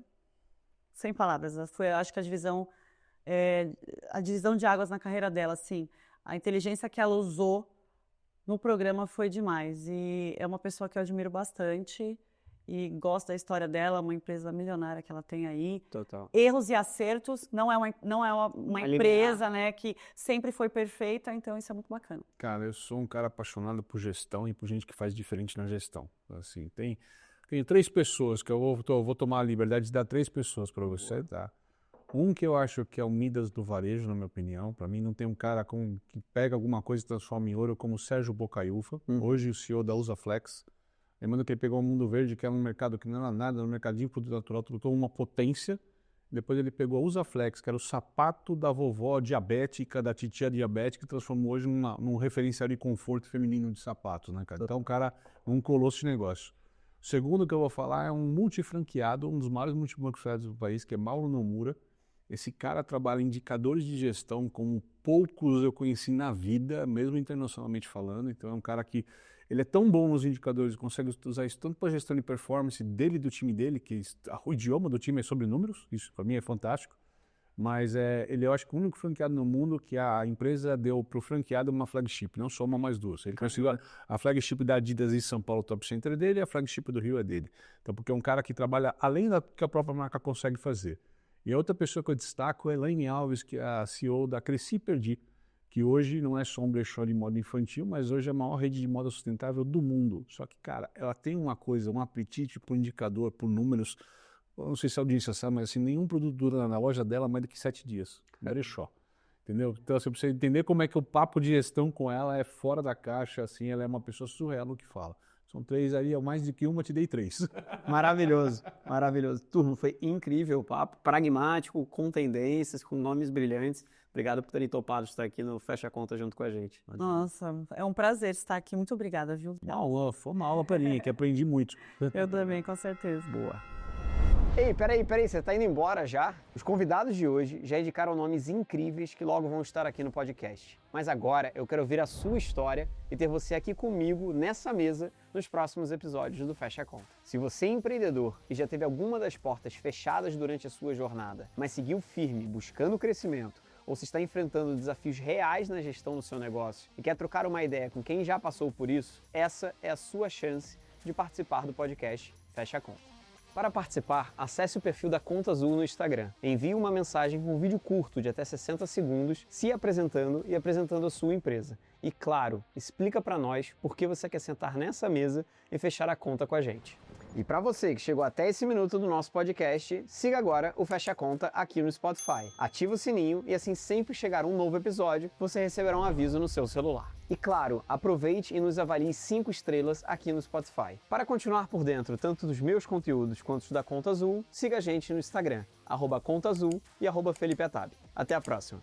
sem palavras, foi, acho que a divisão de águas na carreira dela, assim, a inteligência que ela usou no programa foi demais. E é uma pessoa que eu admiro bastante e gosto da história dela, uma empresa milionária que ela tem aí. Total. Erros e acertos, não é uma empresa, né, que sempre foi perfeita, então isso é muito bacana. Cara, eu sou um cara apaixonado por gestão e por gente que faz diferente na gestão. Assim, tem 3 pessoas que eu vou tomar a liberdade de dar 3 pessoas para você, tá? Um que eu acho que é o Midas do varejo, na minha opinião. Para mim, não tem um cara que pega alguma coisa e transforma em ouro como o Sérgio Bocaiúva, hoje o CEO da Usaflex. Lembrando que ele pegou o Mundo Verde, que era um mercado que não era nada, no mercadinho produto natural, tornou uma potência Depois ele pegou a Usaflex, que era o sapato da vovó diabética, da titia diabética, e transformou hoje num referencial de conforto feminino de sapatos, né, cara? Então o cara um colosso de negócio. O segundo que eu vou falar é um multifranqueado, um dos maiores multifranqueados do país, que é Mauro Nomura. Esse cara trabalha em indicadores de gestão como poucos eu conheci na vida, mesmo internacionalmente falando. Então é um cara que ele é tão bom nos indicadores, consegue usar isso tanto para gestão de performance dele e do time dele, que o idioma do time é sobre números, isso para mim é fantástico. Mas ele eu acho que o único franqueado no mundo que a empresa deu para o franqueado uma flagship, não só uma, mais duas. Ele conseguiu a flagship da Adidas em São Paulo, o Top Center dele, e a flagship do Rio é dele. Então, porque é um cara que trabalha além do que a própria marca consegue fazer. E a outra pessoa que eu destaco é Elaine Alves, que é a CEO da Cresci e Perdi, que hoje não é só um brechó de moda infantil, mas hoje é a maior rede de moda sustentável do mundo. Só que, cara, ela tem uma coisa, um apetite por indicador, por números. Eu não sei se a audiência sabe, mas assim, nenhum produto dura na loja dela mais do que 7 dias. Brechó. Entendeu? Então você precisa entender como é que o papo de gestão com ela é fora da caixa, assim, ela é uma pessoa surreal no que fala. São 3 ali, mais do que uma, te dei 3. Maravilhoso, maravilhoso. Turma, foi incrível o papo, pragmático, com tendências, com nomes brilhantes. Obrigado por terem topado estar aqui no Fecha a Conta junto com a gente. Nossa, é um prazer estar aqui. Muito obrigada, viu? Foi uma aula pra mim, que aprendi muito. Eu também, com certeza. Boa. Ei, peraí, você tá indo embora já? Os convidados de hoje já indicaram nomes incríveis que logo vão estar aqui no podcast. Mas agora eu quero ouvir a sua história e ter você aqui comigo nessa mesa nos próximos episódios do Fecha a Conta. Se você é empreendedor e já teve alguma das portas fechadas durante a sua jornada, mas seguiu firme buscando crescimento, ou se está enfrentando desafios reais na gestão do seu negócio e quer trocar uma ideia com quem já passou por isso, essa é a sua chance de participar do podcast Fecha a Conta. Para participar, acesse o perfil da Conta Azul no Instagram. Envie uma mensagem com um vídeo curto de até 60 segundos, se apresentando e apresentando a sua empresa. E claro, explica para nós por que você quer sentar nessa mesa e fechar a conta com a gente. E para você que chegou até esse minuto do nosso podcast, siga agora o Fecha a Conta aqui no Spotify. Ativa o sininho e assim sempre chegar um novo episódio, você receberá um aviso no seu celular. E claro, aproveite e nos avalie 5 estrelas aqui no Spotify. Para continuar por dentro tanto dos meus conteúdos quanto os da Conta Azul, siga a gente no Instagram, @ContaAzul e @FelipeAtab. Até a próxima!